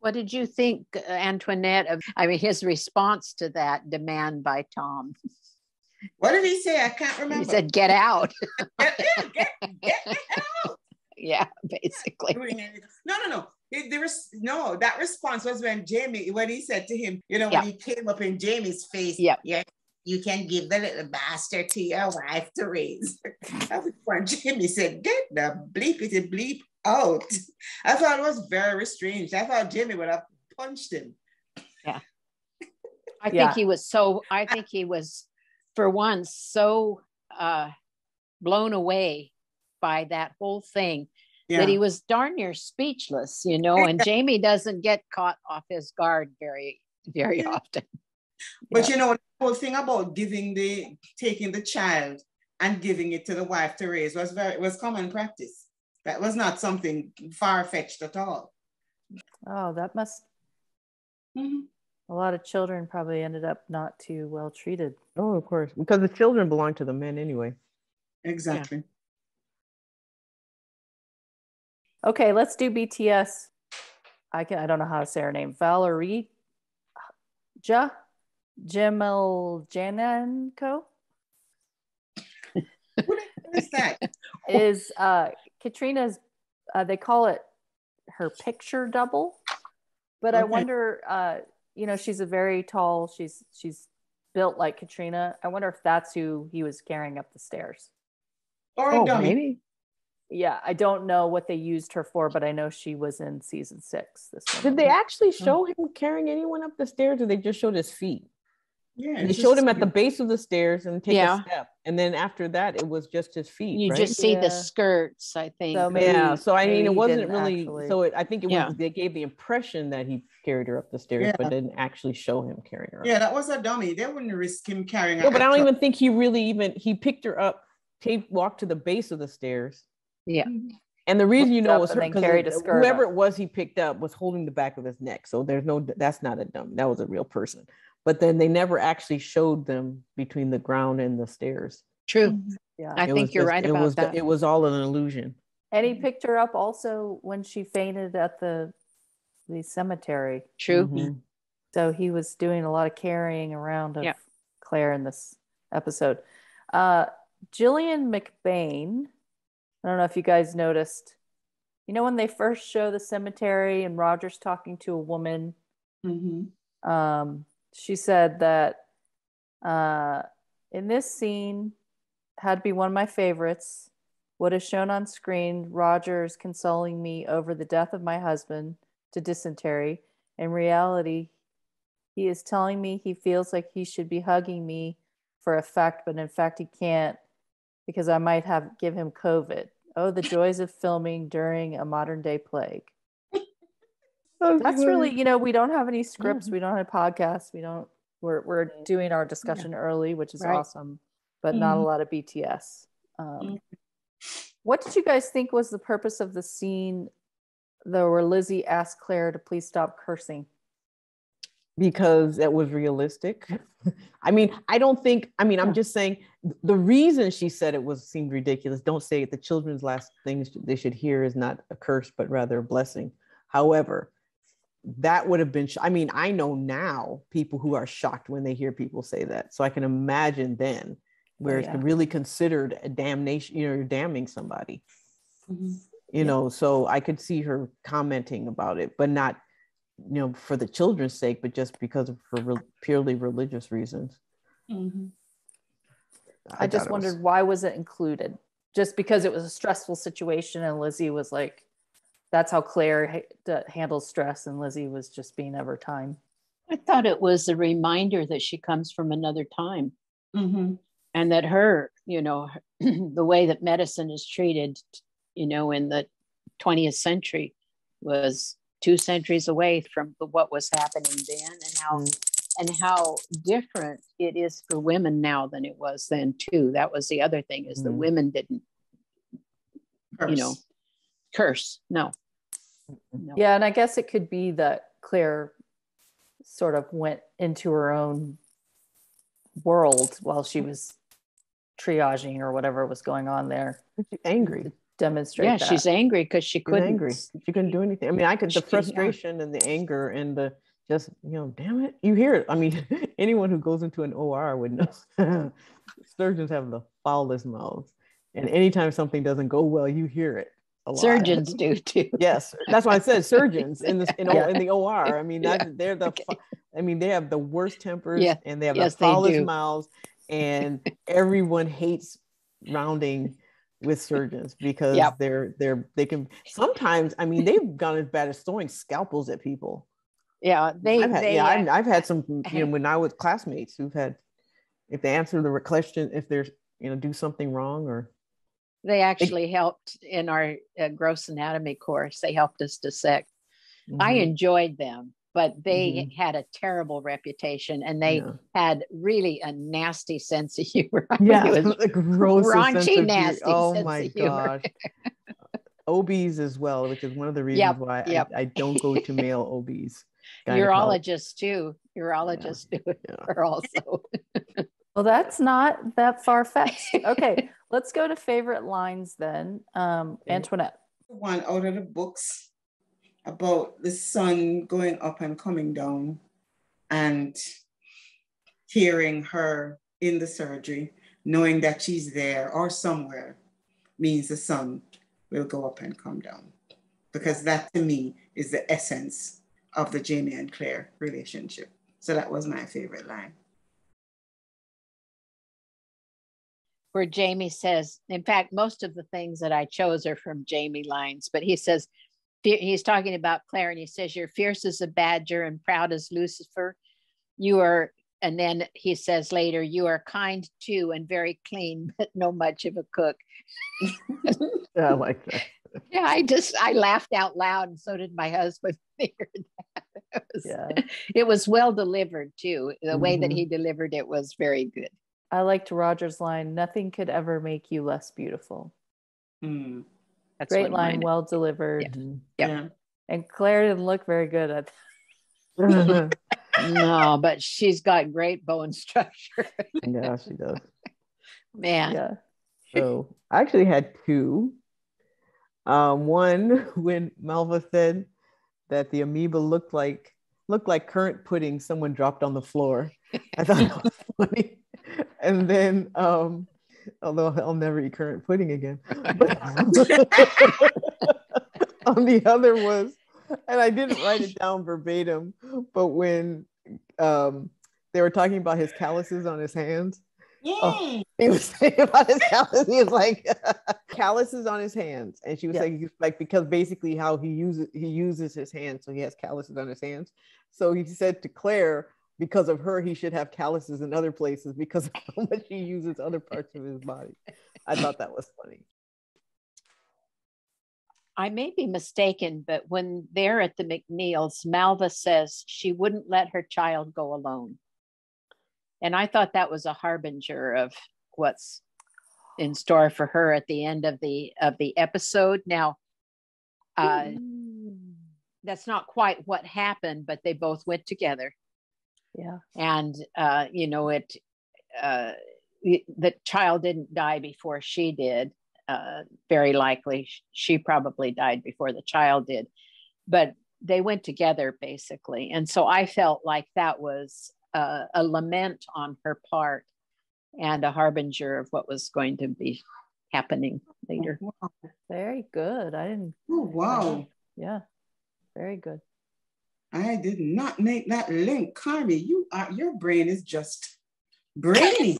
What did you think, Antoinette, of his response to that demand by Tom? What did he say? I can't remember. He said, "Get out." Get out. Yeah, basically. No. That response was when he said to him, when he came up in Jamie's face. Yeah. Yeah. you can give the little bastard to your wife to raise. When Jimmy said, get the bleepity bleep out. I thought it was very strange. I thought Jimmy would have punched him. Yeah. I think he was, for one, so blown away by that whole thing that he was darn near speechless, you know, and Jamie doesn't get caught off his guard very, very often. But you know, the whole thing about taking the child and giving it to the wife to raise was common practice. That was not something far-fetched at all. Oh, that must... A lot of children probably ended up not too well treated. Oh, of course, because the children belong to the men anyway. Exactly. Yeah. Okay, let's do BTS. I don't know how to say her name. Valerie Jemeljanenko. What is that? Is Katrina's, they call it her picture double, but I wonder, you know, she's a very tall, she's built like Katrina. I wonder if that's who he was carrying up the stairs. Or maybe. Yeah, I don't know what they used her for, but I know she was in season 6. Did they actually show him carrying anyone up the stairs, or they just showed his feet? Yeah, they showed him at the base of the stairs and take a step, and then after that, it was just his feet. You just see the skirts, I think. So maybe, so I mean, it wasn't really. Actually. So I think it was. They gave the impression that he carried her up the stairs, but didn't actually show him carrying her up. Yeah, that was a dummy. They wouldn't risk him carrying her. No, but I don't even think he really he picked her up, walked to the base of the stairs. Yeah. And the reason you know was her, because whoever it was he picked up was holding the back of his neck. So that's not a dummy. That was a real person. But then they never actually showed them between the ground and the stairs. True. Yeah. I think you're right about that. It was all an illusion. And he picked her up also when she fainted at the cemetery. True. Mm-hmm. So he was doing a lot of carrying around of Claire in this episode. Gillian McBain, I don't know if you guys noticed, you know, when they first show the cemetery and Roger's talking to a woman, she said that in this scene had to be one of my favorites. What is shown on screen, Roger's consoling me over the death of my husband to dysentery. In reality, he is telling me he feels like he should be hugging me for effect, but in fact he can't because I might give him COVID. Oh, the joys of filming during a modern day plague. That's really, you know, we don't have any scripts. We don't have podcasts. We're doing our discussion early, which is awesome, but not a lot of BTS. What did you guys think was the purpose of the scene though, where Lizzie asked Claire to please stop cursing? Because that was realistic. I'm just saying the reason she said it seemed ridiculous. Don't say it. The children's last things they should hear is not a curse, but rather a blessing. However, that would have been, I know now people who are shocked when they hear people say that. So I can imagine then where it's really considered a damnation, you're damning somebody, you know, so I could see her commenting about it, but not, you know, for the children's sake, but just because of purely religious reasons. I just wondered, why was it included? Just because it was a stressful situation and Lizzie was like, that's how Claire handles stress, and Lizzie was just being of her time. I thought it was a reminder that she comes from another time, and that her, you know, the way that medicine is treated, you know, in the 20th century was 2 centuries away from what was happening then, and how different it is for women now than it was then too. That was the other thing, is the women didn't, you know, curse. No. Yeah, and I guess it could be that Claire sort of went into her own world while she was triaging or whatever was going on there. She's angry. Demonstrate that. She's angry because she couldn't. She couldn't do anything. I mean, the frustration and the anger and the just, you know, damn it, you hear it. I mean, anyone who goes into an OR would know. Surgeons have the foulest mouths, and anytime something doesn't go well, you hear it. Surgeons do too. Yes, that's why I said surgeons in the OR. I mean, they're the I mean, they have the worst tempers Yeah. and they have Yes, the they foulest do. mouths, and everyone hates rounding with surgeons because Yep. they can sometimes, I mean, they've gone as bad as throwing scalpels at people. Yeah, I've had some, when I was classmates who've had, if they answer the question, if there's, do something wrong, or they actually helped in our gross anatomy course. They helped us dissect. I enjoyed them, but they had a terrible reputation, and they had really a nasty sense of humor. Yeah, it was the grossest sense raunchy, of nasty oh sense my of humor. gosh. OBs as well, which is one of the reasons why I don't go to male OBs. Urologists too. Urologists are also. Well, that's not that far-fetched. Okay, let's go to favorite lines then. Antoinette. One out of the books about the sun going up and coming down, and hearing her in the surgery, knowing that she's there or somewhere, means the sun will go up and come down. Because that, to me, is the essence of the Jamie and Claire relationship. So that was my favorite line. Where Jamie says, in fact, most of the things that I chose are from Jamie lines, but he says, he's talking about Claire, and he says, "You're fierce as a badger and proud as Lucifer. You are," and then he says later, "You are kind too and very clean, but no much of a cook." Yeah, I like that. Yeah, I laughed out loud, and so did my husband. It was well delivered too. The way that he delivered it was very good. I liked Roger's line, "Nothing could ever make you less beautiful." That's great line, well delivered. Yeah. And Claire didn't look very good at No, but she's got great bone structure. Yeah, she does. Man. Yeah. So I actually had two. One, when Malva said that the amoeba looked like currant pudding someone dropped on the floor. I thought that was funny. And then although I'll never eat currant pudding again. But on the other was, and I didn't write it down verbatim, but when they were talking about his calluses on his hands. Oh, he was saying about his calluses. He was like, calluses on his hands. And she was saying, like, because basically how he uses his hands. So he has calluses on his hands. So he said to Claire, because of her, he should have calluses in other places because of how much he uses other parts of his body. I thought that was funny. I may be mistaken, but when they're at the McNeils, Malva says she wouldn't let her child go alone. And I thought that was a harbinger of what's in store for her at the end of the episode. Now, that's not quite what happened, but they both went together. Yeah. And the child didn't die before she did. Very likely, she probably died before the child did. But they went together basically, and so I felt like that was a lament on her part and a harbinger of what was going to be happening later. Wow. Very good. I didn't. Oh, wow. Yeah. Very good. I did not make that link. Carmi, your brain is just brainy.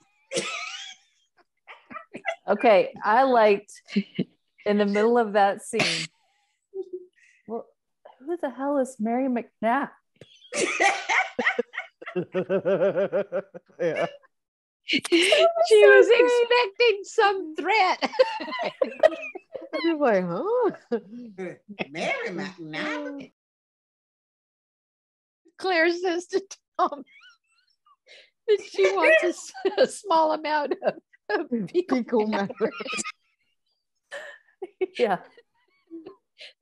Okay. I liked in the middle of that scene. Well, who the hell is Mary McNabb? Yeah. She was expecting some threat. I was like, huh? Mary McNabb? Claire says to Tom that she wants a small amount of fecal matter. Yeah.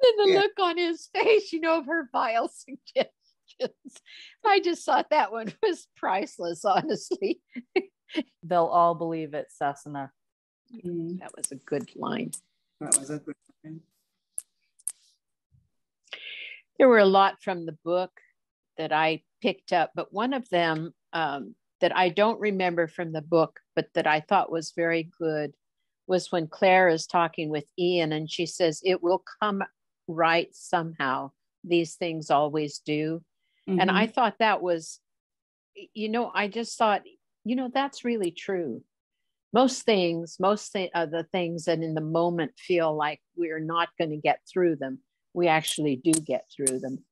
Then the look on his face, of her vile suggestions. I just thought that one was priceless, honestly. They'll all believe it, Sasana. That was a good line. That was a good line. There were a lot from the book that I picked up, but one of them that I don't remember from the book, but that I thought was very good, was when Claire is talking with Ian and she says, "It will come right somehow. These things always do." And I thought that was, I just thought, that's really true. Most of the things that in the moment feel like we're not going to get through them, we actually do get through them.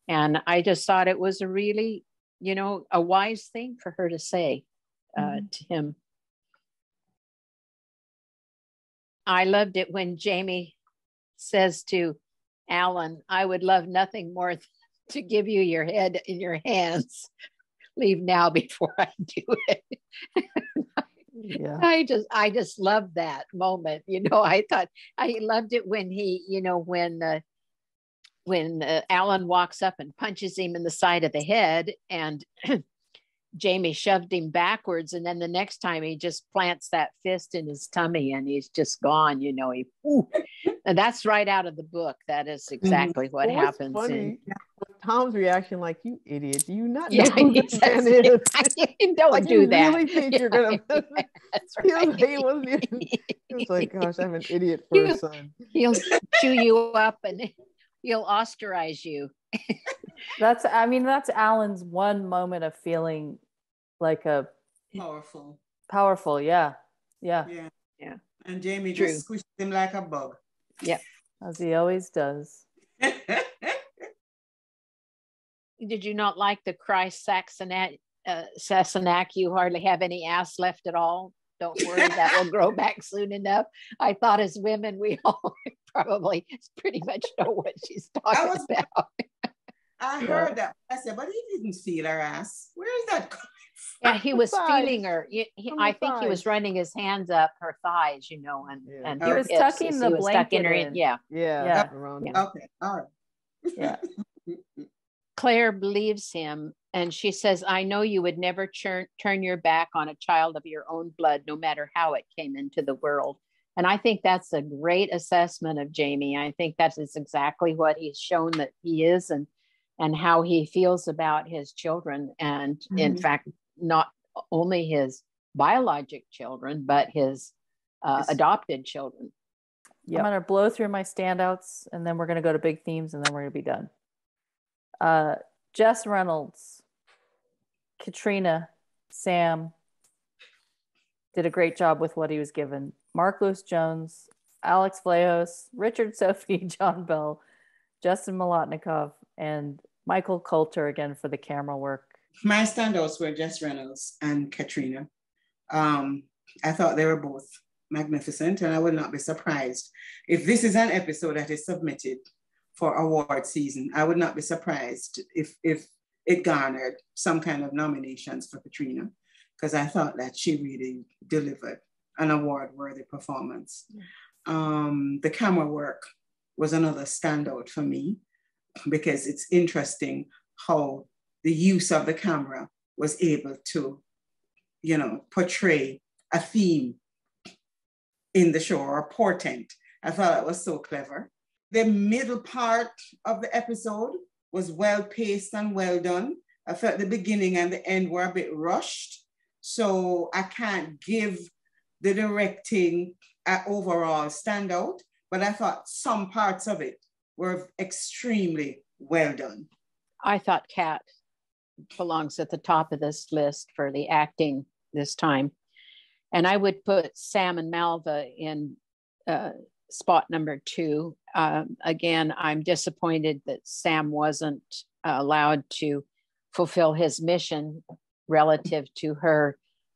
And I just thought it was a really, a wise thing for her to say to him. I loved it when Jamie says to Alan, I would love nothing more to give you your head in your hands. Leave now before I do it. Yeah. I just loved that moment. I thought I loved it when he, when Alan walks up and punches him in the side of the head, and Jamie shoved him backwards, and then the next time he just plants that fist in his tummy and he's just gone. And that's right out of the book. That is exactly what happens. Funny, Tom's reaction, like, you idiot, do you not know Yeah, who this man is? Don't like, do you that. really think you're gonna That's right. He was like, gosh, I'm an idiot for a son. He'll chew you up and he'll osterize you. That's Alan's one moment of feeling like a powerful. Yeah. And Jamie True. just squished him like a bug. Yep. As he always does. Did you not like the Christ Sassenach, you hardly have any ass left at all? Don't worry, that will grow back soon enough. I thought as women, we all probably pretty much know what she's talking about. I heard that. I said, but he didn't feel her ass. Where is that coming from? Yeah, he was feeling her. I think he was running his hands up her thighs, and he was tucking the blanket in. Yeah. Okay, all right. Yeah. Claire believes him, and she says, I know you would never turn your back on a child of your own blood, no matter how it came into the world. And I think that's a great assessment of Jamie. I think that is exactly what he's shown that he is, and how he feels about his children. And in fact, not only his biologic children, but his adopted children. Yep. I'm going to blow through my standouts, and then we're going to go to big themes, and then we're going to be done. Jess Reynolds, Katrina, Sam did a great job with what he was given. Mark Lewis Jones, Alex Vlahos, Richard Sophie, John Bell, Justin Molotnikov, and Michael Coulter again for the camera work. My standouts were Jess Reynolds and Katrina. I thought they were both magnificent, and I would not be surprised if this is an episode that is submitted for award season. I would not be surprised if it garnered some kind of nominations for Katrina, because I thought that she really delivered an award-worthy performance. The camera work was another standout for me, because it's interesting how the use of the camera was able to, portray a theme in the show, or a portent. I thought that was so clever. The middle part of the episode was well paced and well done. I felt the beginning and the end were a bit rushed, so I can't give the directing an overall standout, but I thought some parts of it were extremely well done. I thought Kat belongs at the top of this list for the acting this time. And I would put Sam and Malva in spot number 2. Again, I'm disappointed that Sam wasn't allowed to fulfill his mission relative to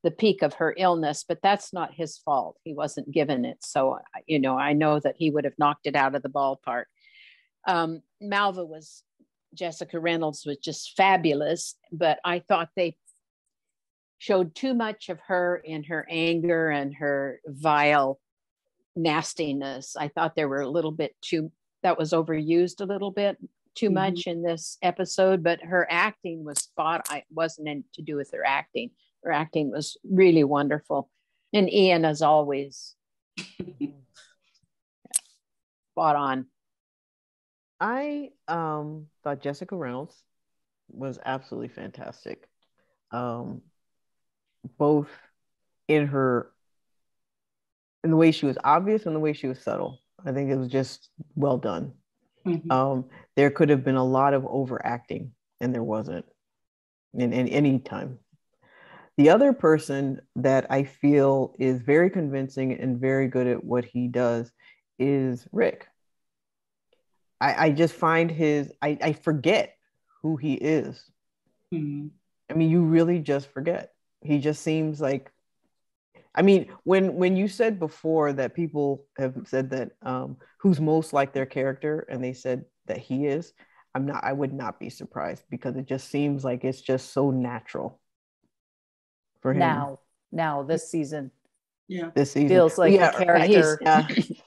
the peak of her illness, but that's not his fault. He wasn't given it. So, I know that he would have knocked it out of the ballpark. Malva Jessica Reynolds was just fabulous, but I thought they showed too much of her in her anger and her vile nastiness. I thought there were a little bit that was overused a little bit too much in this episode, but her acting was it wasn't to do with her acting. Her acting was really wonderful. And Ian, as always, spot on. I thought Jessica Reynolds was absolutely fantastic. Both in the way she was obvious and the way she was subtle. I think it was just well done. There could have been a lot of overacting, and there wasn't in any time. The other person that I feel is very convincing and very good at what he does is Rick. I just find I forget who he is. Mm-hmm. I mean, you really just forget. He just seems like, I mean, when you said before that people have said that who's most like their character, and they said that he is, I would not be surprised, because it just seems like it's just so natural for him. Now this season. Yeah. This season feels like the character.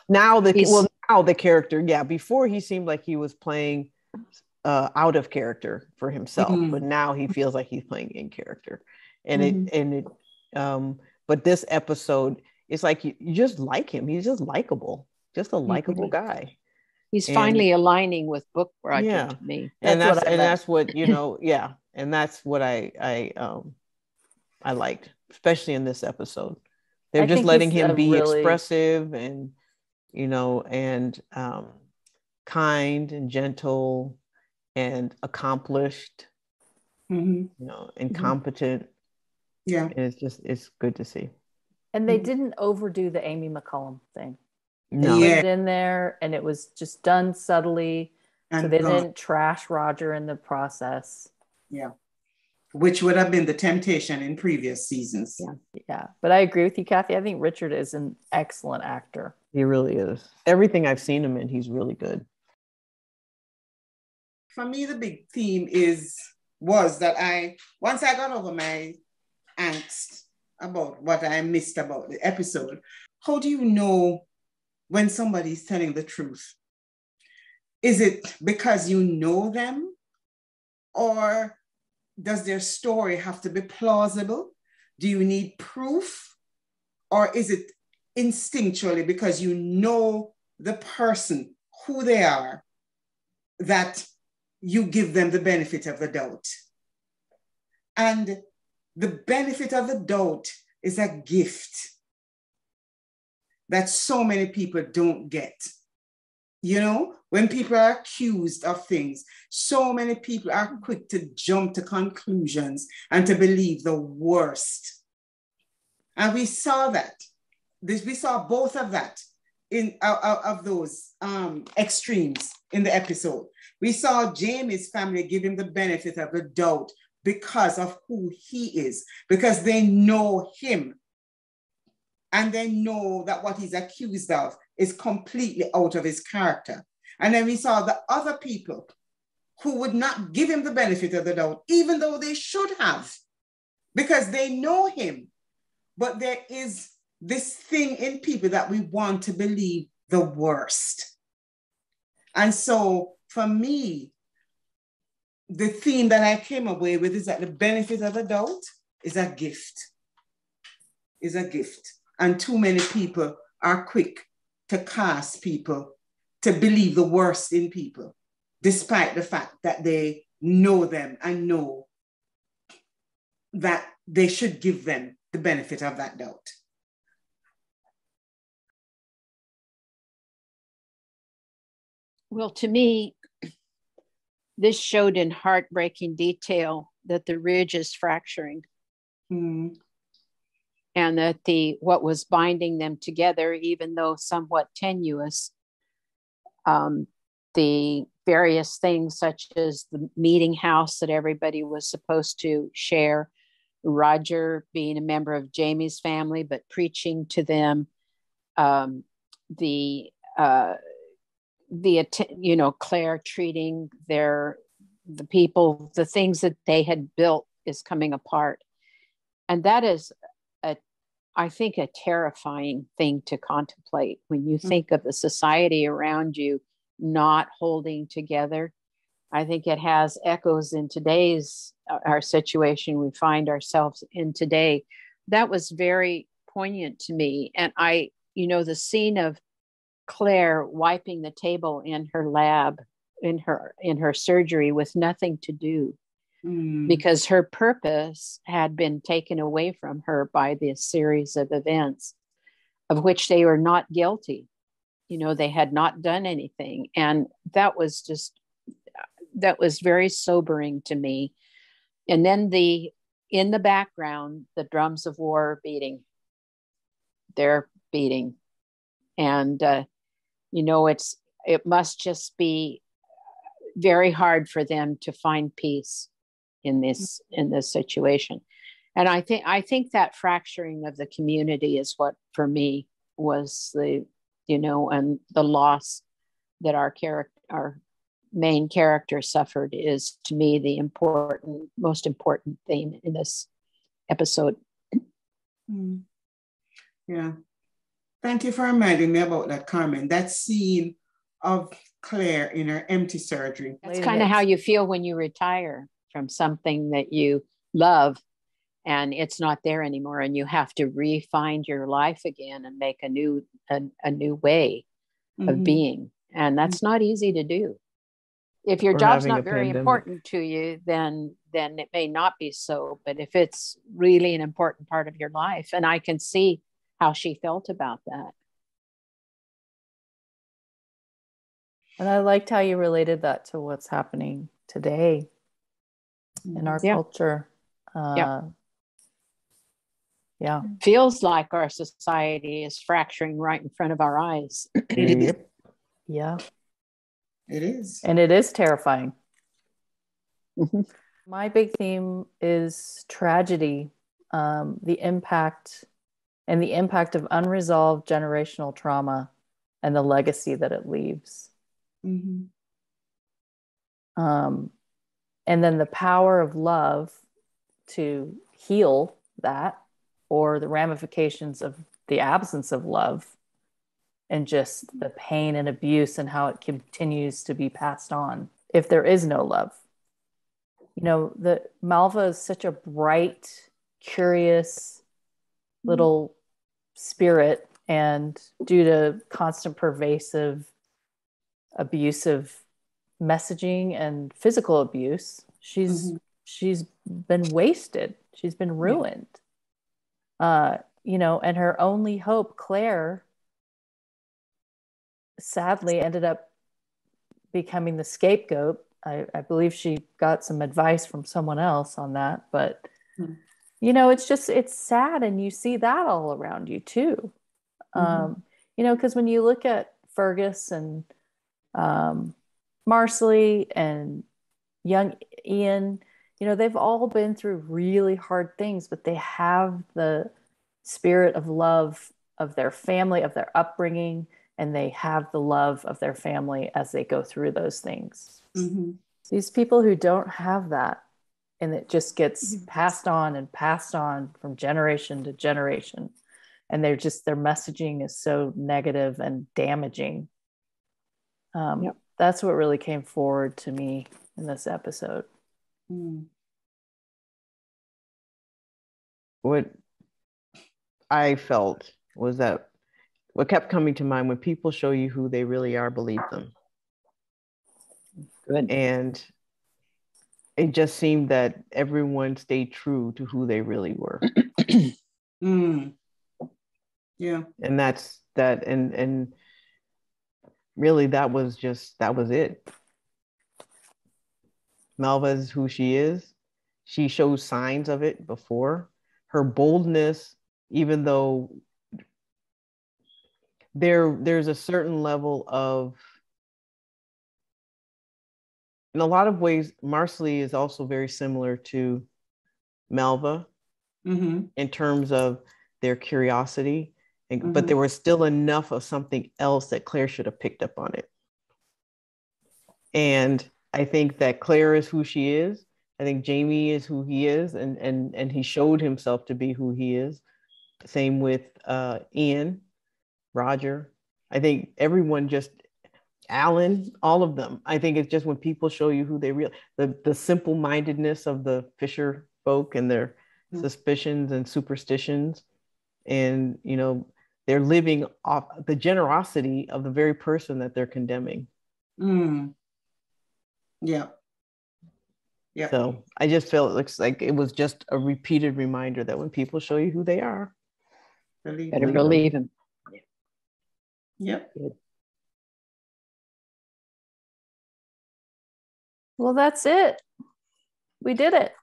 Now the character, yeah. Before he seemed like he was playing out of character for himself, Mm-hmm. but now he feels like he's playing in character. And Mm-hmm. but this episode, it's like you just like him. He's just likable, just a likable guy. He's finally aligning with Book Roger to me. That's what yeah, and that's what I liked, especially in this episode. They're just letting him be expressive and and kind and gentle and accomplished, mm-hmm. And competent. Yeah, and it's good to see. And they didn't overdo the Amy McCollum thing. No. They put it in there, and it was just done subtly, so they didn't trash Roger in the process. Yeah, which would have been the temptation in previous seasons. Yeah. But I agree with you, Kathy. I think Richard is an excellent actor. He really is. Everything I've seen him in, he's really good. For me, the big theme was that once I got over my angst about what I missed about the episode, how do you know when somebody's telling the truth? Is it because you know them, or does their story have to be plausible? Do you need proof? Or is it instinctually because you know the person, who they are, that you give them the benefit of the doubt? And the benefit of the doubt is a gift that so many people don't get. When people are accused of things, so many people are quick to jump to conclusions and to believe the worst. And we saw that. We saw both of that of those extremes in the episode. We saw Jamie's family give him the benefit of the doubt because of who he is, because they know him. And they know that what he's accused of is completely out of his character. And then we saw the other people who would not give him the benefit of the doubt, even though they should have, because they know him. But there is this thing in people that we want to believe the worst. And so for me, the theme that I came away with is that the benefit of the doubt is a gift. Is a gift. And too many people are quick to cast people, to believe the worst in people, despite the fact that they know them and know that they should give them the benefit of that doubt. Well, to me, this showed in heartbreaking detail that the ridge is fracturing. Mm. And that what was binding them together, even though somewhat tenuous, the various things such as the meeting house that everybody was supposed to share, Roger being a member of Jamie's family, but preaching to them, Claire treating the people, the things that they had built is coming apart. And that is I think, a terrifying thing to contemplate when you think of the society around you not holding together. I think it has echoes in today's, our situation we find ourselves in today. That was very poignant to me. And the scene of Claire wiping the table in her lab, in her surgery with nothing to do. Because her purpose had been taken away from her by this series of events of which they were not guilty. They had not done anything. And that was just that was very sobering to me. And then in the background, the drums of war are beating. They're beating. And, it must just be very hard for them to find peace in this situation. And I think that fracturing of the community is what, for me, was and the loss that our main character suffered is, to me, the most important theme in this episode. Yeah. Thank you for reminding me about that, Carmen. That scene of Claire in her empty surgery. That's kind of how you feel when you retire from something that you love and it's not there anymore, and you have to re-find your life again and make a new way of being. And that's not easy to do. If your job's not very important to you, then it may not be so. But if it's really an important part of your life, and I can see how she felt about that. And I liked how you related that to what's happening today in our culture. Yeah. Feels like our society is fracturing right in front of our eyes. Yep. Yeah. It is. And it is terrifying. My big theme is tragedy, the impact of unresolved generational trauma and the legacy that it leaves. And then the power of love to heal that, or the ramifications of the absence of love, and just the pain and abuse and how it continues to be passed on if there is no love. The Malva is such a bright, curious little spirit, and due to constant pervasive abusive messaging and physical abuse, she's been wasted. She's been ruined. And her only hope, Claire, sadly ended up becoming the scapegoat. I believe she got some advice from someone else on that, but it's sad, and you see that all around you too. Because when you look at Fergus and Marcelly and young Ian, they've all been through really hard things, but they have the spirit of love of their family, of their upbringing, and they have the love of their family as they go through those things. These people who don't have that, and it just gets passed on from generation to generation, and their messaging is so negative and damaging. That's what really came forward to me in this episode. What I felt was that what kept coming to mind: when people show you who they really are, believe them. Good. And it just seemed that everyone stayed true to who they really were. Yeah. And that's that. And really, that was it. Malva is who she is. She shows signs of it before. Her boldness, even though there's a certain level of, in a lot of ways, Marcelly is also very similar to Malva in terms of their curiosity. But there was still enough of something else that Claire should have picked up on it. And I think that Claire is who she is. I think Jamie is who he is, and he showed himself to be who he is. Same with Ian, Roger. I think everyone, just Alan, all of them. I think it's just when people show you who they really, the simple-mindedness of the Fisher folk and their suspicions and superstitions, and they're living off the generosity of the very person that they're condemning. Yeah. So I just felt it looks like it was just a repeated reminder that when people show you who they are, better believe them. Yep. Good. Well, that's it. We did it.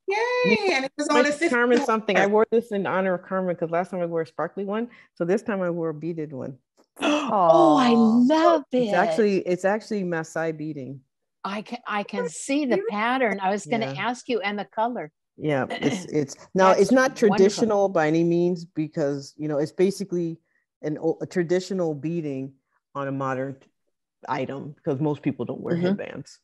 Yay! And it was only 50. Carmen something. I wore this in honor of Carmen because last time I wore a sparkly one. So this time I wore a beaded one. Oh, I love it. It's actually Maasai beading. I can see the pattern. I was going to ask you, and the color. Yeah, it's now it's not traditional wonderful by any means, because it's basically a traditional beading on a modern item, because most people don't wear headbands.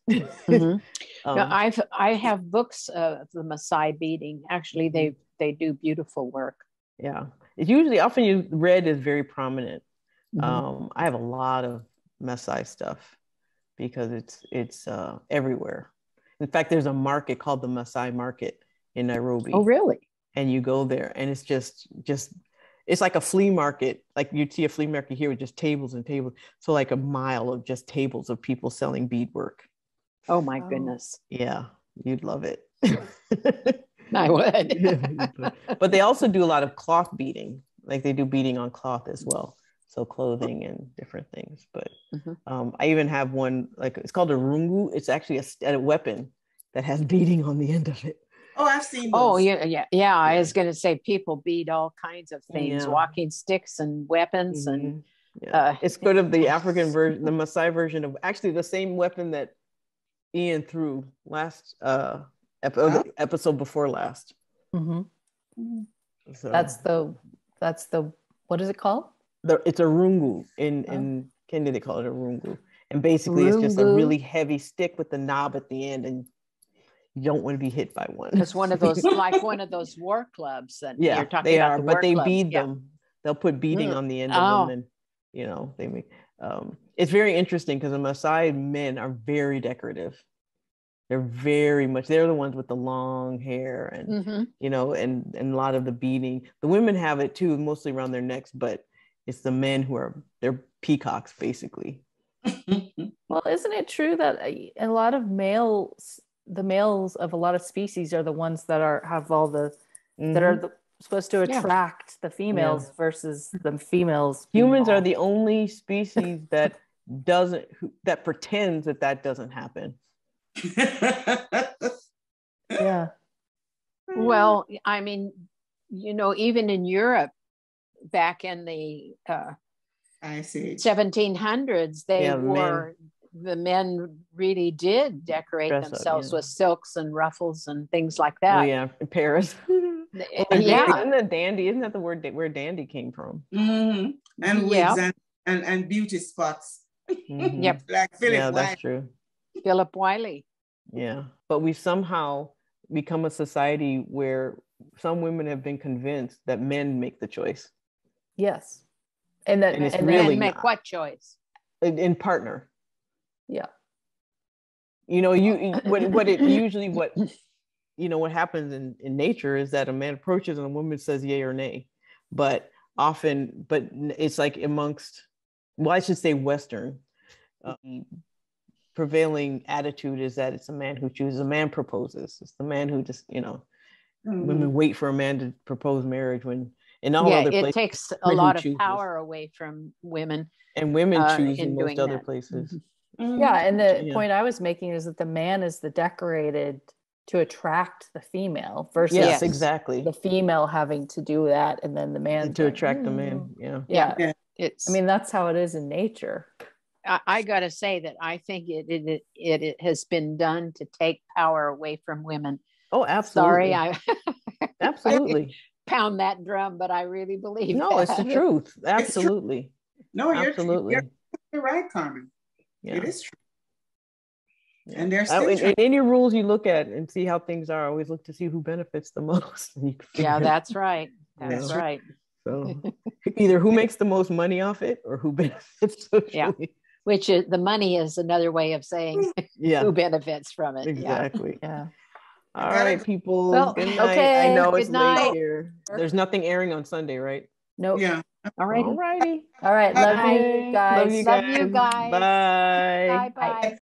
No, I have books of the Maasai beading. Actually, they do beautiful work. Yeah, it's usually often used. Red is very prominent. I have a lot of Maasai stuff because it's everywhere. In fact, there's a market called the Maasai Market in Nairobi. Oh, really? And you go there, and it's just it's like a flea market. Like you'd see a flea market here with just tables and tables. So like a mile of just tables of people selling beadwork. Oh my goodness. Yeah, you'd love it. I would. But they also do a lot of cloth beading. Like they do beading on cloth as well. So clothing and different things. But I even have one, like it's called a rungu. It's actually a weapon that has beading on the end of it. Oh, I've seen those. Oh, yeah. I was going to say people beat all kinds of things, walking sticks and weapons. And it's sort of the African version, the Maasai version of actually the same weapon that Ian threw last episode before last. So, that's the what is it called? It's a rungu. In Kenya they call it a rungu, and basically it's just a really heavy stick with the knob at the end, and you don't want to be hit by one. It's one of those, like one of those war clubs that you're talking about. But they bead them. They'll put beading on the end of them, and they make. It's very interesting because the Maasai men are very decorative. They're they're the ones with the long hair and and a lot of the beading. The women have it too, mostly around their necks, but it's the men they're peacocks basically. Well, isn't it true that a lot of the males of a lot of species are the ones that have all the that are supposed to attract the females versus the females? Humans are the only species that pretends that doesn't happen. Yeah. Well, I mean, even in Europe back in the I see 1700s, the men really did decorate themselves with silks and ruffles and things like that. Oh yeah, in Paris. Isn't that dandy? Isn't that the word where dandy came from? And wigs and beauty spots. Yep. Like Philip Wiley. That's true. Philip Wiley. Yeah, but we somehow become a society where some women have been convinced that men make the choice. Yes, and really men make what choice? In partner. Yeah. What happens in nature is that a man approaches and a woman says yay or nay, but it's like amongst, I should say Western, prevailing attitude is that it's a man who chooses, a man proposes. It's the man who just, women wait for a man to propose marriage when in all other places. It takes a lot of power away from women. And women choose in most other places. Yeah, and the point I was making is that the man is the decorated to attract the female versus exactly the female having to do that, and then the man to attract the man. Yeah. I mean, that's how it is in nature. I got to say that I think it has been done to take power away from women. Oh, absolutely. Sorry, I absolutely pound that drum, but I really believe it's the truth. Absolutely. No, absolutely. You're right, Carmen. Yeah. It is true. Yeah. And there's in any rules you look at and see how things are, always look to see who benefits the most. That's right. That's right. So either who makes the most money off it or who benefits socially. Yeah. Which is the money is another way of saying who benefits from it. Exactly. Yeah. All right, people. Well, good night. okay. I know good it's night. late here. There's nothing airing on Sunday, right? Nope. Yeah. All righty. All right. Love you guys. Love you guys. Bye. Bye.